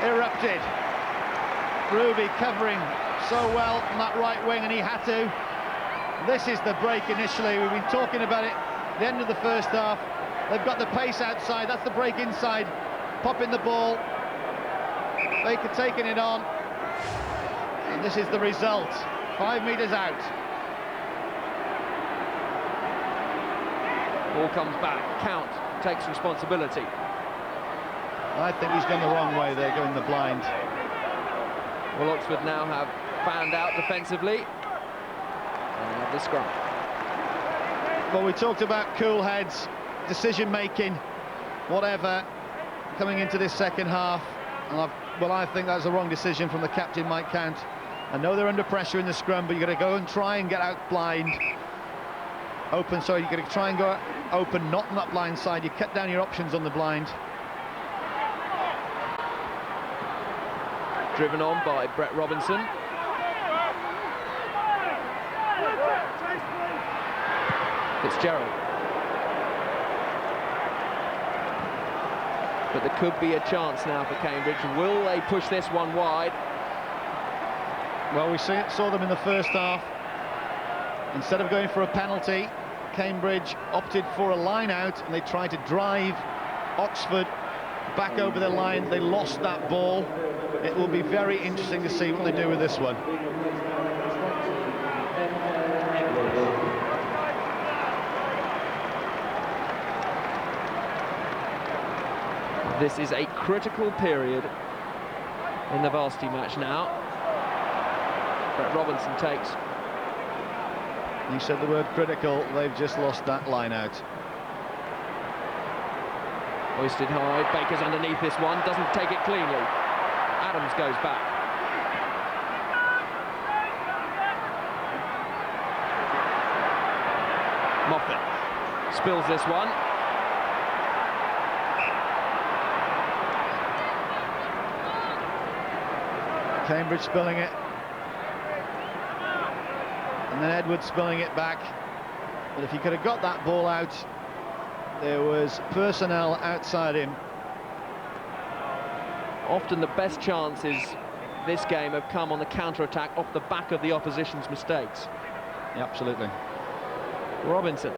erupted. Ruby covering so well on that right wing, and he had to. This is the break initially. We've been talking about it at the end of the first half. They've got the pace outside, that's the break inside. Popping the ball. Baker taking it on. And this is the result. 5 metres out. Ball comes back. Count takes responsibility. I think he's gone the wrong way there, going the blind. Well, Oxford now have found out defensively. And they have the scrum. Well, we talked about cool heads, decision making, whatever, coming into this second half. And I think that's a wrong decision from the captain, Mike Count. I know they're under pressure in the scrum, but you've got to go and try and get out blind. open, so you're going to try and go open, not on that blind side. You cut down your options on the blind. Driven on by Brett Robinson. FitzGerald. But there could be a chance now for Cambridge. Will they push this one wide? Well, we saw them in the first half. Instead of going for a penalty, Cambridge opted for a line out, and they tried to drive Oxford back over the line. They lost that ball. It will be very interesting to see what they do with this one. This is a critical period in the Varsity Match now. Brett Robinson takes. You said the word critical. They've just lost that line out. Hoisted high. Baker's underneath this one. Doesn't take it cleanly. Adams goes back. Moffat spills this one. Cambridge spilling it. And then Edwards spilling it back. But if he could have got that ball out, there was personnel outside him. Often the best chances this game have come on the counter-attack off the back of the opposition's mistakes. Yeah, absolutely. Robinson.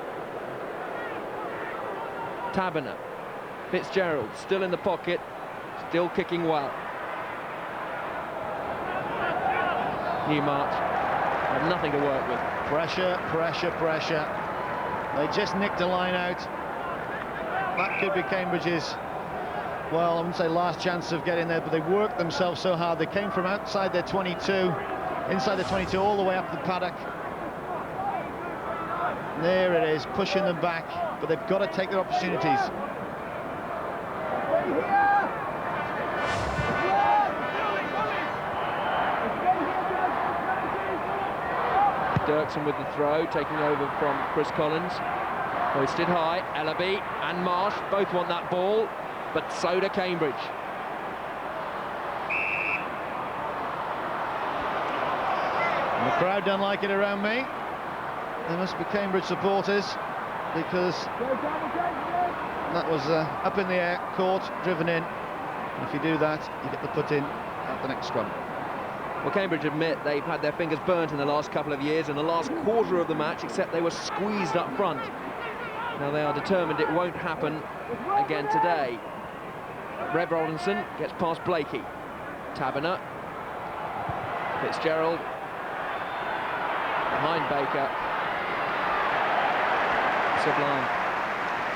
Taberner. FitzGerald still in the pocket, still kicking well. Newmarch have nothing to work with. Pressure, pressure, pressure. They just nicked a line out. That could be Cambridge's, well, I wouldn't say last chance of getting there, but they worked themselves so hard. They came from outside their 22, inside the 22, all the way up the paddock. There it is, pushing them back, but they've got to take their opportunities. Dirksen with the throw, taking over from Chris Collins. Hoisted high, Ellaby and Marsh both want that ball, but so do Cambridge. And the crowd don't like it around me. There must be Cambridge supporters, because that was up in the air, caught, driven in. And if you do that, you get the put in at the next scrum. Well, Cambridge admit they've had their fingers burnt in the last couple of years, in the last quarter of the match, except they were squeezed up front. Now they are determined it won't happen again today. Brett Robinson gets past Blakey. Taberner. FitzGerald. Behind Baker. Sublime.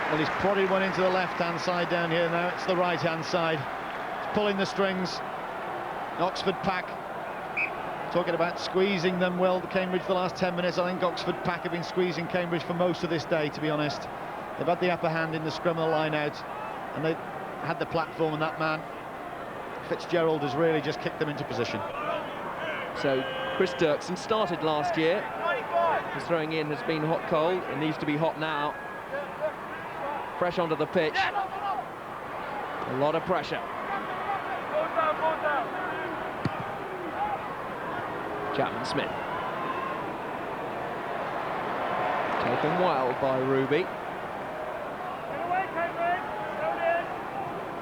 Well, he's prodded one into the left-hand side down here now. It's the right-hand side. It's pulling the strings. Oxford pack. Talking about squeezing them, well, Cambridge the last 10 minutes. I think Oxford pack have been squeezing Cambridge for most of this day, to be honest. They've had the upper hand in the scrum of the line out, and they had the platform, and that man, FitzGerald, has really just kicked them into position. So Chris Dirksen started last year. His throwing in has been hot cold. It needs to be hot now. Fresh onto the pitch. A lot of pressure. Chapman Smith. Taken well by Ruby.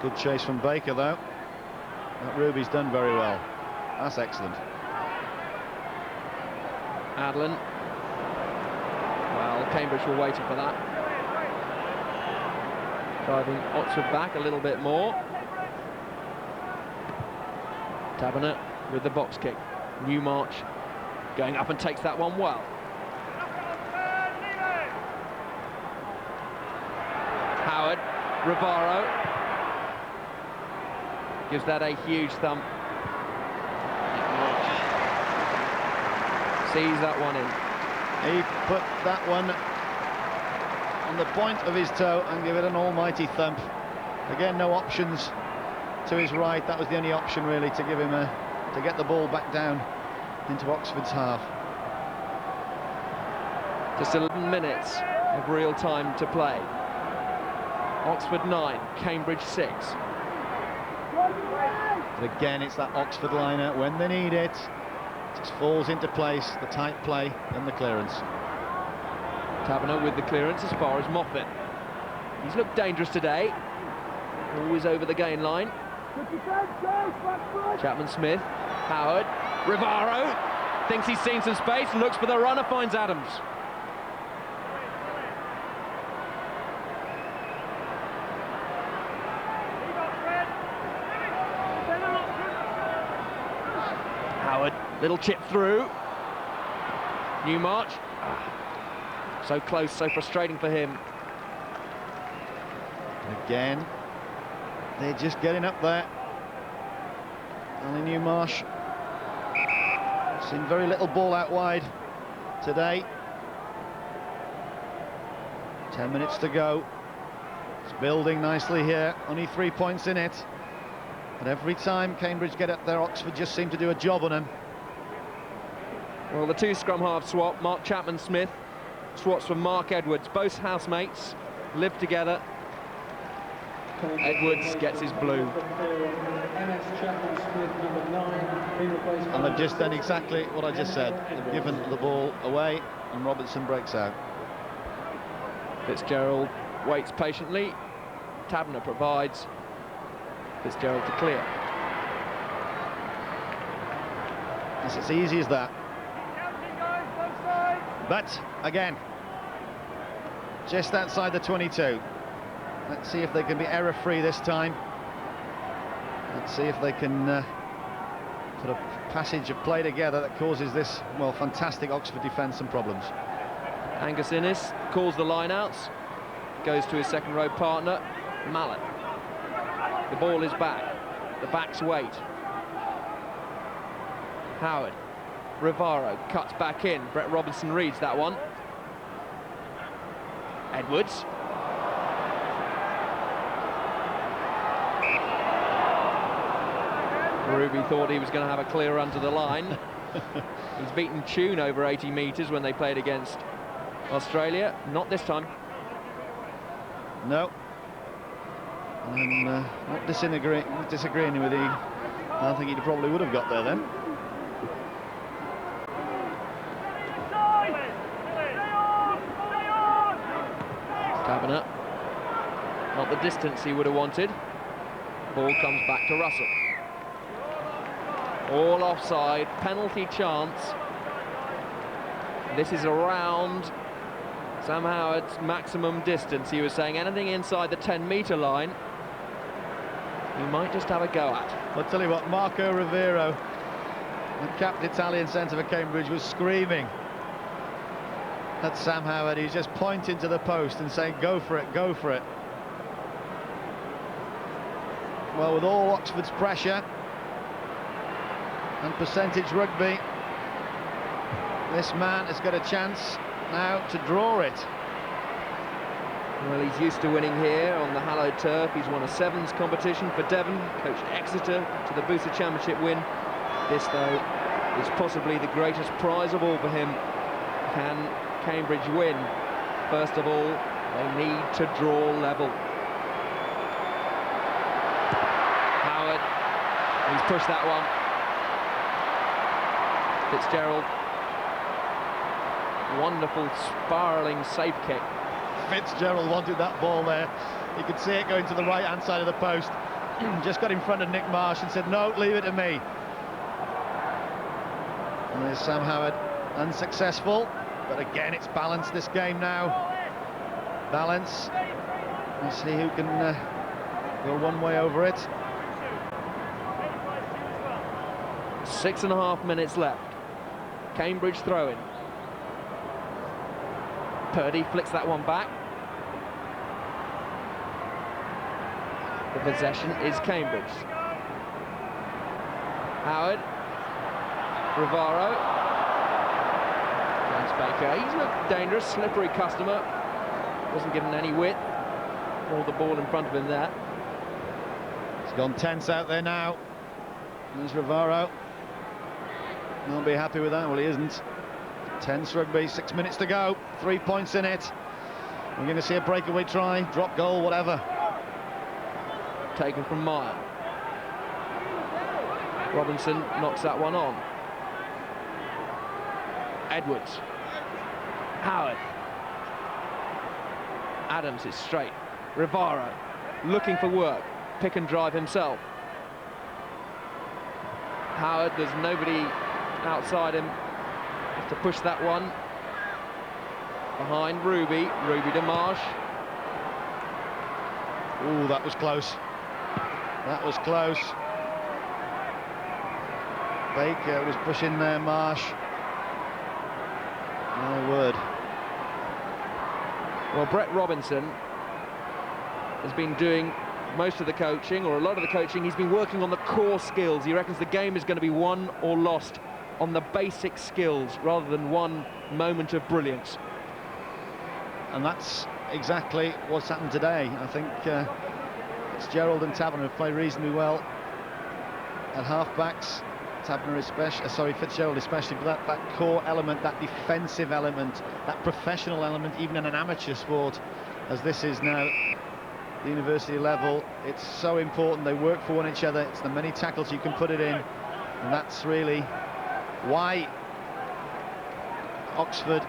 Good chase from Baker, though. That Ruby's done very well. That's excellent. Adlin. Well, Cambridge were waiting for that. Driving Oxford back a little bit more. Taberner with the box kick. Newmarch going up and takes that one well. Howard, Rivaro gives that a huge thump. Sees that one in. He put that one on the point of his toe and give it an almighty thump. Again, no options to his right. That was the only option really to give him to get the ball back down into Oxford's half. Just 11 minutes of real time to play. Oxford 9, Cambridge 6. But again, it's that Oxford liner when they need it. Just falls into place, the tight play and the clearance. Taverner with the clearance as far as Moffat. He's looked dangerous today. Always over the gain line. Chapman Smith, Howard, Rivaro. Thinks he's seen some space, looks for the runner, finds Adams. Howard, little chip through. Newmarch. So close, so frustrating for him. Again, they're just getting up there. Ali Newmarsh. Seen very little ball out wide today. 10 minutes to go. It's building nicely here. Only 3 points in it. But every time Cambridge get up there, Oxford just seem to do a job on them. Well, the two scrum halves swap. Mark Chapman-Smith swaps for Mark Edwards. Both housemates live together. Edwards gets his blue. And they've just done exactly what I just said. They've given the ball away and Robertson breaks out. FitzGerald waits patiently. Taverner provides. FitzGerald to clear. It's as easy as that. But again, just outside the 22. Let's see if they can be error-free this time. Let's see if they can put a passage of play together that causes this, well, fantastic Oxford defence some problems. Angus Innes calls the line-outs, goes to his second row partner, Mallett. The ball is back, the backs wait. Howard, Rivaro cuts back in, Brett Robinson reads that one. Edwards. Ruby thought he was going to have a clear run to the line. He's beaten Tune over 80 metres when they played against Australia. Not this time. No. I'm not disagreeing with you. I don't think he probably would have got there then. Taverner. Not the distance he would have wanted. Ball comes back to Russell. All offside, penalty chance. This is around Sam Howard's maximum distance. He was saying anything inside the 10-metre line, he might just have a go at. I'll tell you what, Marco Rivero, the capped Italian centre for Cambridge, was screaming at Sam Howard. He's just pointing to the post and saying, go for it, go for it. Well, with all Oxford's pressure and percentage rugby, this man has got a chance now to draw it. Well, he's used to winning here on the hallowed turf. He's won a sevens competition for Devon, coached Exeter to the Booster Championship win. This, though, is possibly the greatest prize of all for him. Can Cambridge win? First of all, they need to draw level. Howard, he's pushed that one. FitzGerald, wonderful spiralling safe kick. FitzGerald wanted that ball there. You could see it going to the right-hand side of the post. Just got in front of Nick Marsh and said, no, leave it to me. And there's Sam Howard, unsuccessful. But again, it's balanced this game now. Balance. Let's see who can go one way over it. 6.5 minutes left. Cambridge throw-in. Purdy flicks that one back. The possession is Cambridge. Howard. Rivaro. James Baker. He's looked dangerous, slippery customer. Wasn't given any width. All the ball in front of him there. He's gone tense out there now. There's Rivaro. Won't be happy with that. Well, he isn't. Tense rugby, 6 minutes to go, 3 points in it. We're going to see a breakaway try, drop goal, whatever. Taken from Meyer. Robinson knocks that one on. Edwards. Howard. Adams is straight. Rivara looking for work. Pick and drive himself. Howard, there's nobody outside him. Has to push that one. Behind Ruby. Ruby to Marsh. Ooh, that was close. That was close. Baker was pushing there, Marsh. My word. Well, Brett Robinson has been doing most of the coaching, or a lot of the coaching. He's been working on the core skills. He reckons the game is going to be won or lost on the basic skills rather than one moment of brilliance. And that's exactly what's happened today. I think FitzGerald and Taverner have played reasonably well at half-backs. FitzGerald especially, but that core element, that defensive element, that professional element, even in an amateur sport, as this is now the university level, it's so important. They work for one each other. It's the many tackles you can put it in, and that's really why Oxford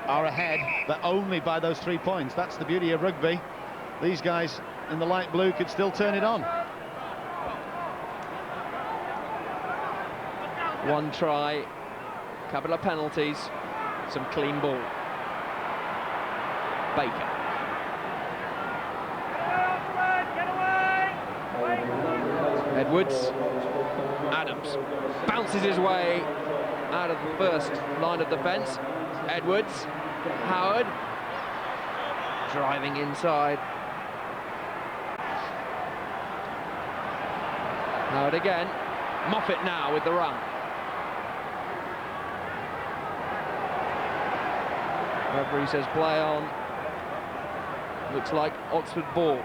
are ahead, but only by those 3 points. That's the beauty of rugby. These guys in the light blue could still turn it on. One try, couple of penalties, some clean ball. Baker. Edwards. Adams bounces his way out of the first line of defence. Edwards. Howard. Driving inside. Howard again. Moffat now with the run. Referee says play on. Looks like Oxford ball.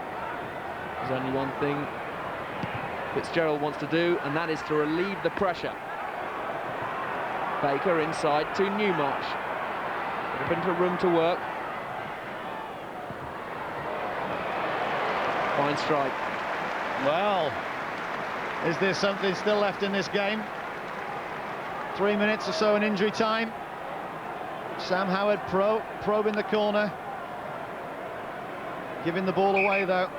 There's only one thing FitzGerald wants to do, and that is to relieve the pressure. Baker inside to Newmarsh. Open to room to work. Fine strike. Well, is there something still left in this game? 3 minutes or so in injury time. Sam Howard probing the corner. Giving the ball away though.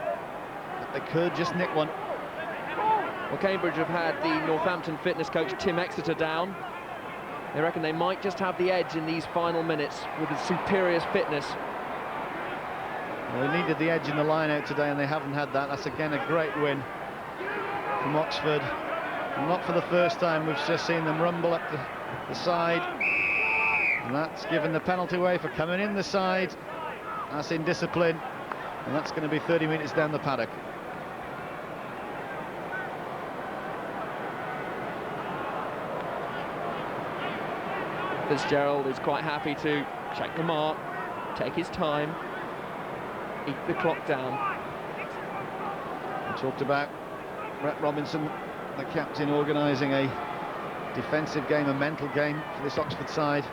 But they could just nick one. Well, Cambridge have had the Northampton fitness coach Tim Exeter down. They reckon they might just have the edge in these final minutes with the superior fitness. Well, they needed the edge in the line-out today, and they haven't had that. That's again a great win from Oxford. And not for the first time. We've just seen them rumble up the side. And that's given the penalty away for coming in the side. That's indiscipline. And that's going to be 30 metres down the paddock. FitzGerald is quite happy to check the mark, take his time, eat the clock down. We talked about Brett Robinson, the captain, organising a defensive game, a mental game for this Oxford side.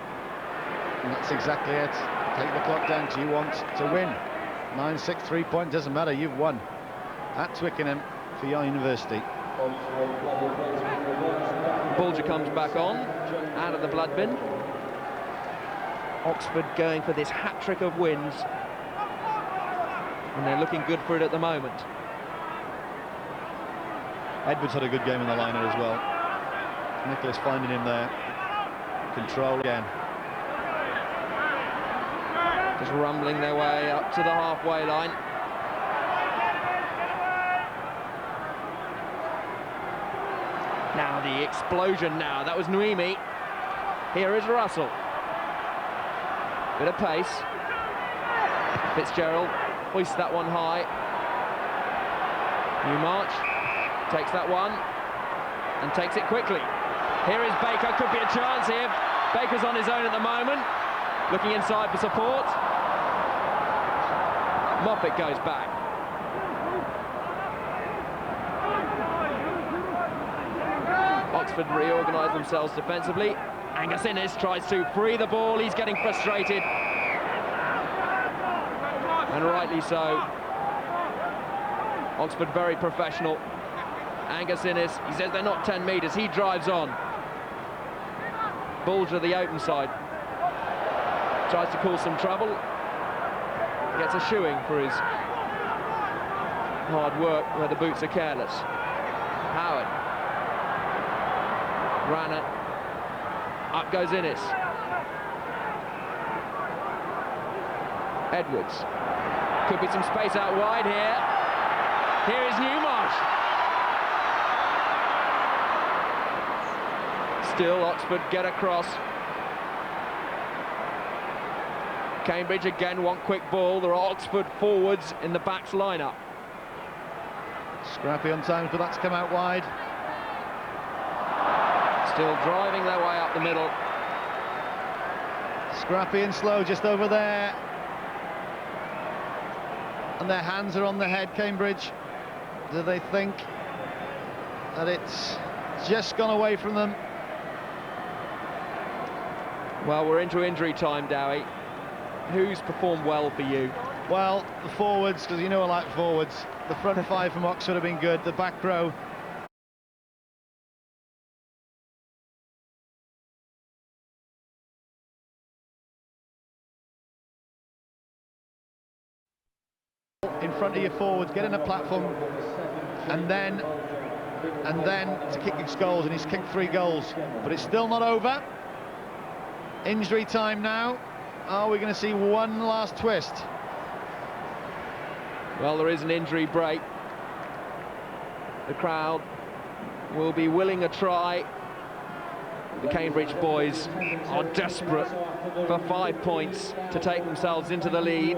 And that's exactly it. Take the clock down because you want to win. 9-6, 3 point, doesn't matter, you've won. At Twickenham for your university. Bulger comes back on, out of the blood bin. Oxford going for this hat-trick of wins. And they're looking good for it at the moment. Edwards had a good game in the liner as well. Nicholas finding him there. Control again. Just rumbling their way up to the halfway line. Now the explosion now. That was Nuimi. Here is Russell. Bit of pace. FitzGerald hoists that one high. Newmarch takes that one and takes it quickly. Here is Baker, could be a chance here. Baker's on his own at the moment, looking inside for support. Moffat goes back. Oxford reorganise themselves defensively. Angus Innes tries to free the ball. He's getting frustrated. And rightly so. Oxford very professional. Angus Innes, he says they're not 10 metres. He drives on. Ball to the open side. Tries to cause some trouble. Gets a shoeing for his hard work where the boots are careless. Howard. Ranner. Up goes Innes. Edwards. Could be some space out wide here. Here is Newmarsh. Still, Oxford get across. Cambridge again want quick ball. There are Oxford forwards in the backs lineup. Scrappy on times, but that's come out wide. Still driving their way up the middle. Scrappy and slow just over there. And their hands are on the head, Cambridge. Do they think that it's just gone away from them? Well, we're into injury time, Dowie. Who's performed well for you? Well, the forwards, because you know I like forwards. The front five from Oxford have been good. The back row. In front of your forwards, get in a platform, and then to kick his goals, and he's kicked 3 goals. But it's still not over. Injury time now. Are we going to see one last twist? Well, there is an injury break. The crowd will be willing a try. The Cambridge boys are desperate for 5 points to take themselves into the lead.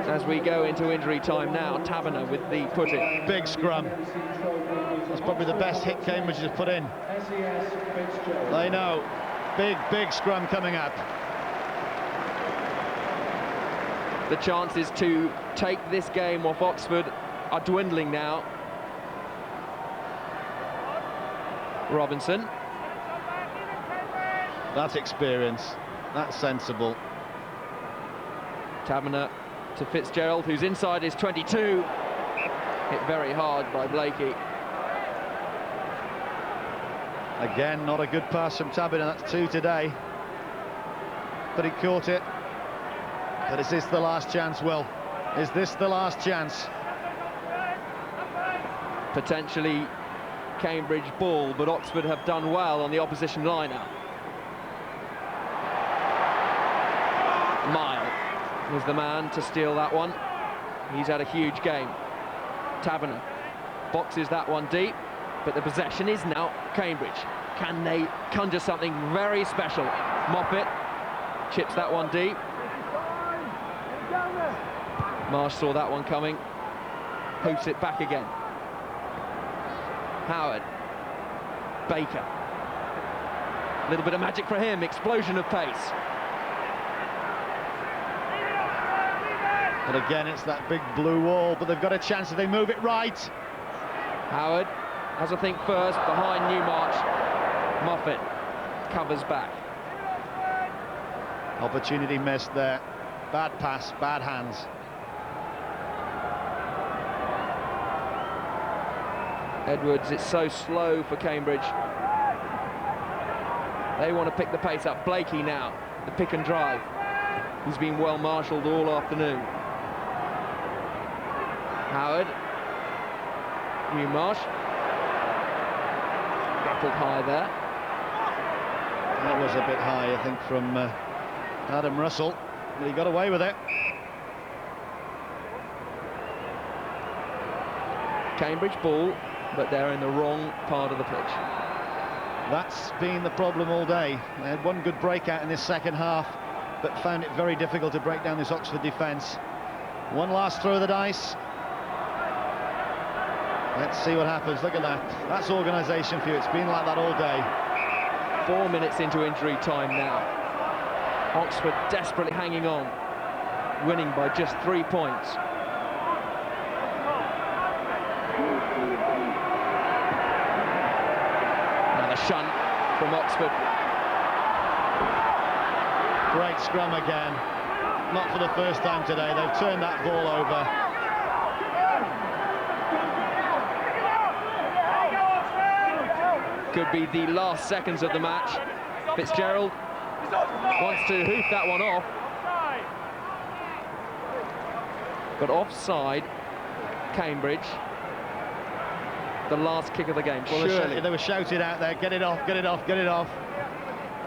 As we go into injury time now, Taverner with the put-in. Big scrum. That's probably the best hit Cambridge has put in. They know. Big scrum coming up. The chances to take this game off Oxford are dwindling now. Robinson. That's experience. That's sensible. Taverner to FitzGerald, who's inside his 22. Hit very hard by Blakey. Again, not a good pass from Taverner. That's 2 today. But he caught it. But is this the last chance, Will? Is this the last chance? Potentially Cambridge ball, but Oxford have done well on the opposition liner. Mile was the man to steal that one. He's had a huge game. Taverner boxes that one deep, but the possession is now Cambridge. Can they conjure something very special? Moffat chips that one deep. Marsh saw that one coming, hoops it back again. Howard, Baker, a little bit of magic for him, explosion of pace. But again, it's that big blue wall, but they've got a chance if they move it right. Howard has a think first, behind Newmarch. Moffat covers back. Opportunity missed there. Bad pass, bad hands. Edwards, it's so slow for Cambridge. They want to pick the pace up. Blakey now, the pick and drive. He's been well marshalled all afternoon. Howard. Newmarsh. Grappled high there. That was a bit high, I think, from Adam Russell, but he got away with it. Cambridge ball, but they're in the wrong part of the pitch. That's been the problem all day. They had one good breakout in this second half, but found it very difficult to break down this Oxford defence. One last throw of the dice. Let's see what happens. Look at that. That's organisation for you. It's been like that all day. 4 minutes into injury time now. Oxford desperately hanging on, winning by just 3 points. Another shunt. from Oxford. Great scrum again. Not for the first time today. They've turned that ball over. Could be the last seconds of the match. FitzGerald wants to hoof that one off. But offside, Cambridge. The last kick of the game, Well, surely. they were shouting out there, get it off, get it off, get it off.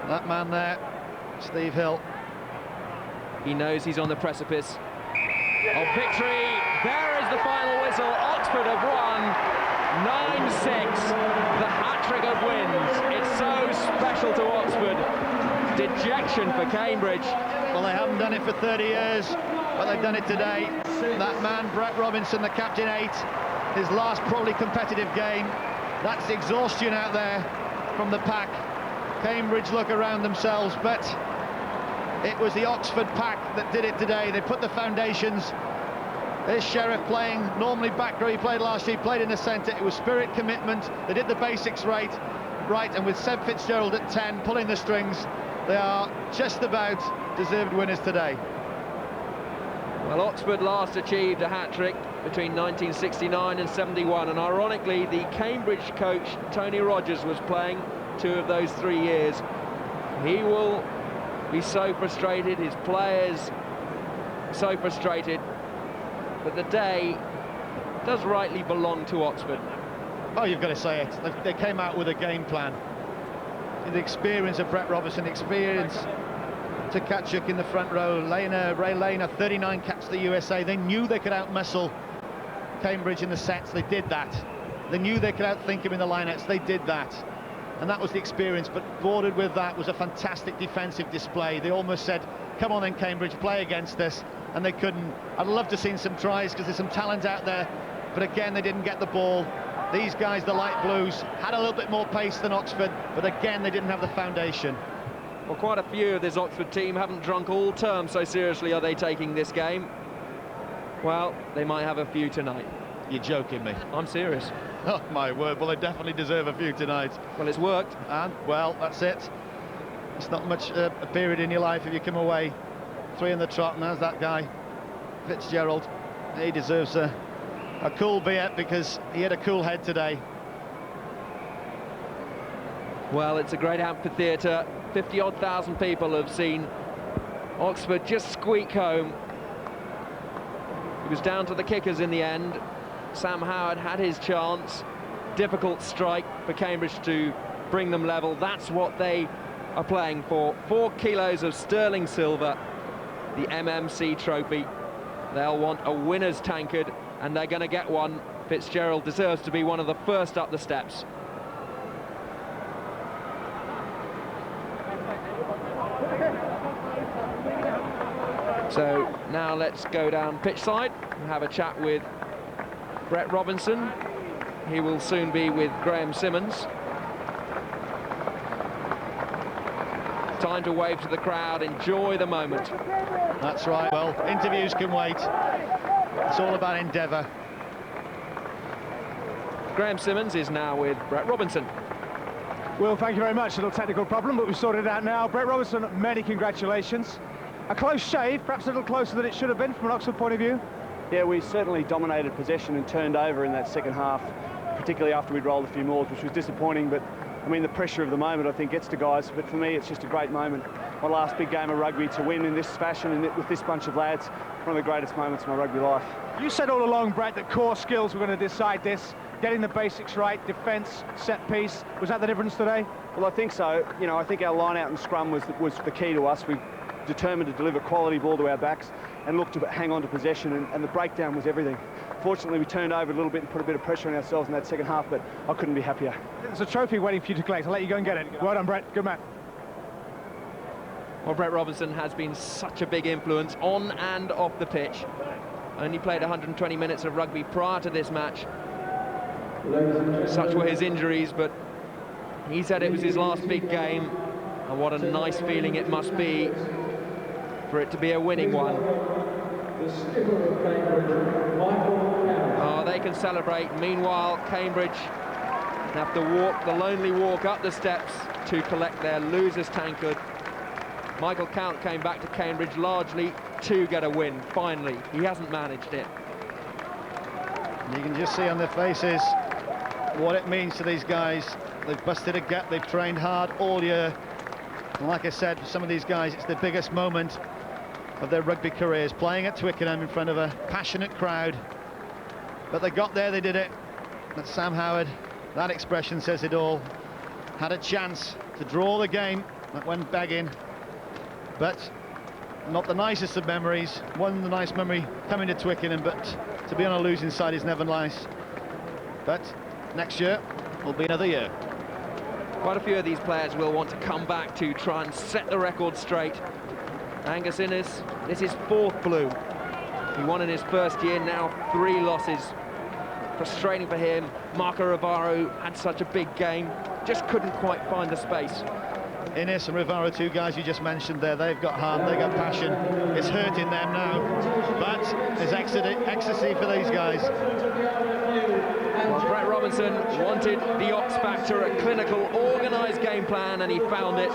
That man there, Steve Hill. He knows he's on the precipice of victory. There is the final whistle. Oxford have won 9-6, the hat-trick of wins. It's so special to Oxford. Dejection for Cambridge. Well, they haven't done it for 30 years, but they've done it today. That man, Brett Robinson, the captain 8, his last probably competitive game. That's the exhaustion out there from the pack. Cambridge look around themselves, but it was the Oxford pack that did it today. They put the foundations. There's Sheriff playing, normally back row, he played last year, he played in the centre. It was spirit, commitment. They did the basics right, and with Seb FitzGerald at 10, pulling the strings, they are just about deserved winners today. Well, Oxford last achieved a hat-trick between 1969 and 71, and ironically, the Cambridge coach, Tony Rogers, was playing 2 of those 3 years. He will be so frustrated, his players so frustrated, but the day does rightly belong to Oxford. Oh, you've got to say it. They came out with a game plan. The experience of Brett Robertson, experience to Tkachuk in the front row, Ray Lehner, 39 caps to the USA. They knew they could out-muscle Cambridge in the sets. They did that. They knew they could outthink him in the lineouts. They did that. And that was the experience, but bordered with that was a fantastic defensive display. They almost said, come on then, Cambridge, play against us, and they couldn't. I'd love to have seen some tries, because there's some talent out there, but again, they didn't get the ball. These guys, the light blues, had a little bit more pace than Oxford, but again, they didn't have the foundation. Well, quite a few of this Oxford team haven't drunk all term, so seriously are they taking this game. Well, they might have a few tonight. You're joking me. I'm serious. Oh, my word. Well, they definitely deserve a few tonight. Well, it's worked. And, well, that's it. It's not much a period in your life if you come away 3 in the trot, and there's that guy, FitzGerald. He deserves a cool beer, because he had a cool head today. Well, it's a great amphitheatre. 50-odd thousand people have seen Oxford just squeak home. It was down to the kickers in the end. Sam Howard had his chance. Difficult strike for Cambridge to bring them level. That's what they are playing for. 4 kilos of sterling silver, the MMC trophy. They'll want a winner's tankard, and they're going to get one. FitzGerald deserves to be one of the first up the steps. So now let's go down pitch side and have a chat with Brett Robinson. He will soon be with Graham Simmons. Time to wave to the crowd, enjoy the moment. That's right. Well, interviews can wait. It's all about endeavour. Graham Simmons is now with Brett Robinson. Well, thank you very much. A little technical problem, but we've sorted it out now. Brett Robinson, many congratulations. A close shave, perhaps a little closer than it should have been from an Oxford point of view. Yeah, we certainly dominated possession and turned over in that second half, particularly after we'd rolled a few more, which was disappointing. But I mean, the pressure of the moment, I think, gets to guys. But for me, it's just a great moment. My last big game of rugby, to win in this fashion and with this bunch of lads, one of the greatest moments of my rugby life. You said all along, Brett, that core skills were going to decide this. Getting the basics right, defence, set piece. Was that the difference today? Well, I think so. You know, I think our line out and scrum was the key to us. We determined to deliver quality ball to our backs and look to hang on to possession, and the breakdown was everything. Fortunately, we turned over a little bit and put a bit of pressure on ourselves in that second half, but I couldn't be happier. There's a trophy waiting for you to collect. I'll let you go and get it. Well done, Brett. Good man. Well, Brett Robinson has been such a big influence on and off the pitch. Only played 120 minutes of rugby prior to this match. Such were his injuries, but he said it was his last big game, and what a nice feeling it must be for it to be a winning one. Oh, they can celebrate. Meanwhile, Cambridge have to walk the lonely walk up the steps to collect their losers tankard. Michael Count came back to Cambridge largely to get a win. Finally, he hasn't managed it. You can just see on their faces what it means to these guys. They've busted a gap, they've trained hard all year. And like I said, for some of these guys, it's the biggest moment of their rugby careers, playing at Twickenham in front of a passionate crowd. But they got there, they did it. But Sam Howard, that expression says it all. Had a chance to draw the game, that went begging. But not the nicest of memories. One the nice memory coming to Twickenham, but to be on a losing side is never nice. But next year will be another year. Quite a few of these players will want to come back to try and set the record straight. Angus Innes, this is 4th blue. He won in his first year, now 3 losses. Frustrating for him. Marco Rivaro had such a big game, just couldn't quite find the space. Innes and Rivaro, 2 guys you just mentioned there, they've got heart, they've got passion. It's hurting them now, but there's ecstasy for these guys. Well, Brett Robinson wanted the Ox Factor, a clinical, organised game plan, and he found it.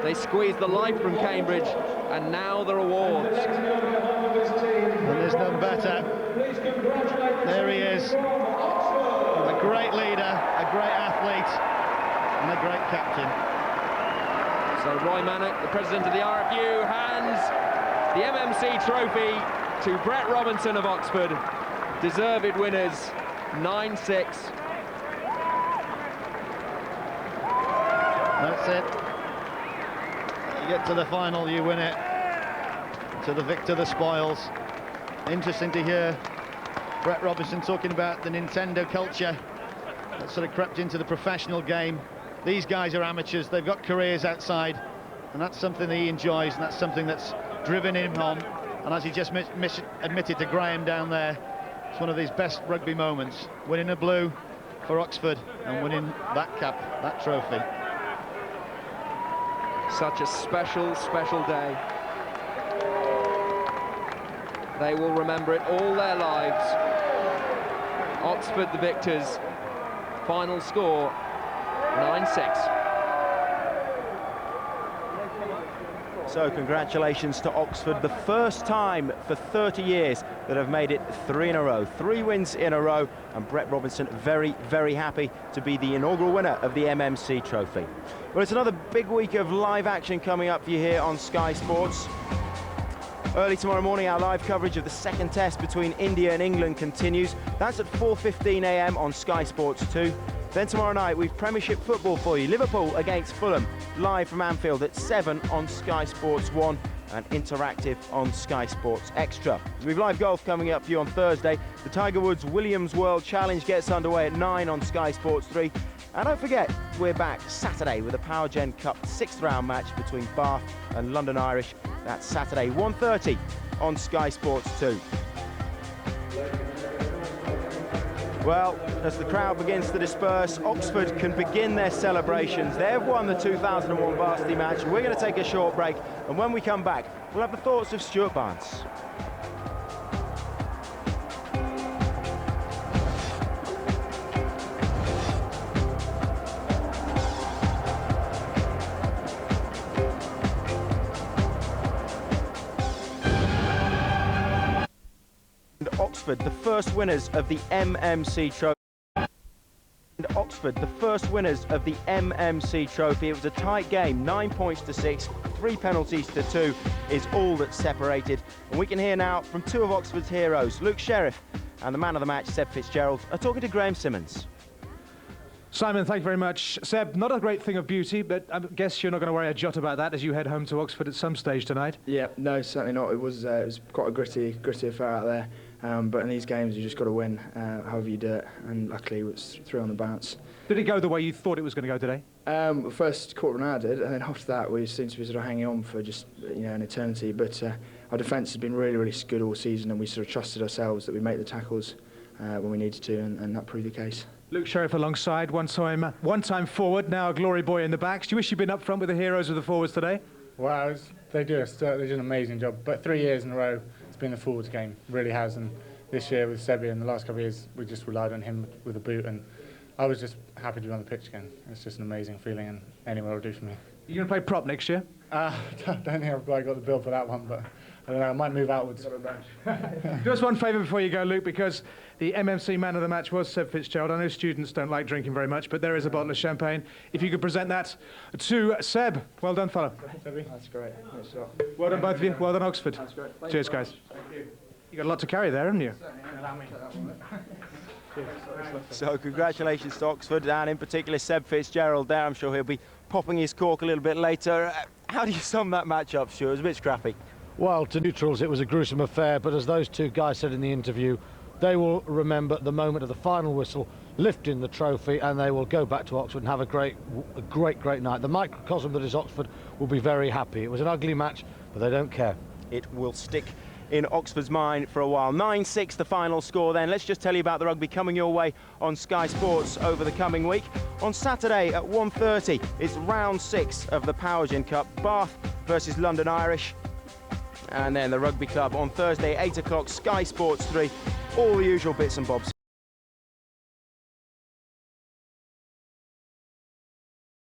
They squeezed the life from Cambridge, and now the rewards. And there's none better. There he is. A great leader, a great athlete, and a great captain. So Roy Mannock, the president of the RFU, hands the MMC trophy to Brett Robinson of Oxford. Deserved winners, 9-6. That's it. You get to the final, you win it. To the victor, the spoils. Interesting to hear Brett Robinson talking about the Nintendo culture that sort of crept into the professional game. These guys are amateurs, they've got careers outside, and that's something that he enjoys, and that's something that's driven him on. And as he just admitted to Graham down there, it's one of his best rugby moments, winning a blue for Oxford and winning that cap, that trophy. Such a special, special day. They will remember it all their lives. Oxford the victors. Final score, 9-6. So congratulations to Oxford, the first time for 30 years that have made it 3 in a row. 3 wins in a row, and Brett Robinson very, very happy to be the inaugural winner of the MMC trophy. Well, it's another big week of live action coming up for you here on Sky Sports. Early tomorrow morning, our live coverage of the second test between India and England continues. That's at 4:15 AM on Sky Sports 2. Then tomorrow night, we've Premiership football for you. Liverpool against Fulham, live from Anfield at 7 on Sky Sports 1 and interactive on Sky Sports Extra. We've live golf coming up for you on Thursday. The Tiger Woods Williams World Challenge gets underway at 9 on Sky Sports 3. And don't forget, we're back Saturday with a Power Gen Cup 6th round match between Bath and London Irish. That's Saturday, 1:30 on Sky Sports 2. Well, as the crowd begins to disperse, Oxford can begin their celebrations. They've won the 2001 Varsity Match. We're going to take a short break, and when we come back, we'll have the thoughts of Stuart Barnes. Oxford, the first winners of the MMC trophy. Oxford, the first winners of the MMC trophy. It was a tight game, 9 points to 6, 3 penalties to 2 is all that separated. And we can hear now from 2 of Oxford's heroes, Luke Sheriff and the man of the match, Seb FitzGerald, are talking to Graham Simmons. Simon, thank you very much. Seb, not a great thing of beauty, but I guess you're not going to worry a jot about that as you head home to Oxford at some stage tonight. Yeah, no, certainly not. It was quite a gritty affair out there. But in these games, you just got to win, however you do it. And luckily, it was 3 on the bounce. Did it go the way you thought it was going to go today? First quarter and I did, and then after that, we seemed to be sort of hanging on for just an eternity. But our defence has been really, really good all season, and we sort of trusted ourselves that we make the tackles when we needed to, and that proved the case. Luke Sheriff alongside, one-time forward, now a glory boy in the backs. Do you wish you'd been up front with the heroes of the forwards today? Well, they do an amazing job. But 3 years in a row, it's been the forwards game, really has. And this year with Sebi and the last couple of years, we just relied on him with a boot. And I was just happy to be on the pitch again. It's just an amazing feeling, and anywhere will do for me. You going to play prop next year? I don't think I've quite got the build for that one, but I don't know, I might move outwards. Do us one favour before you go, Luke, because the MMC man of the match was Seb FitzGerald. I know students don't like drinking very much, but there is a bottle of champagne. If you could present that to Seb. Well done, fella. That's great. Well done, both of you. Well done, Oxford. That's great. Cheers, guys. Thank you. You got a lot to carry there, haven't you? So congratulations to Oxford, and in particular Seb FitzGerald there. I'm sure he'll be popping his cork a little bit later. How do you sum that match up, Stuart? It was a bit scrappy. Well, to neutrals, it was a gruesome affair, but as those two guys said in the interview, they will remember the moment of the final whistle, lifting the trophy, and they will go back to Oxford and have a great night. The microcosm that is Oxford will be very happy. It was an ugly match, but they don't care. It will stick in Oxford's mind for a while. 9-6 the final score then. Let's just tell you about the rugby coming your way on Sky Sports over the coming week. On Saturday at 1:30, it's round 6 of the Powergen Cup, Bath versus London Irish. And then the Rugby Club on Thursday, 8 o'clock, Sky Sports 3. All the usual bits and bobs.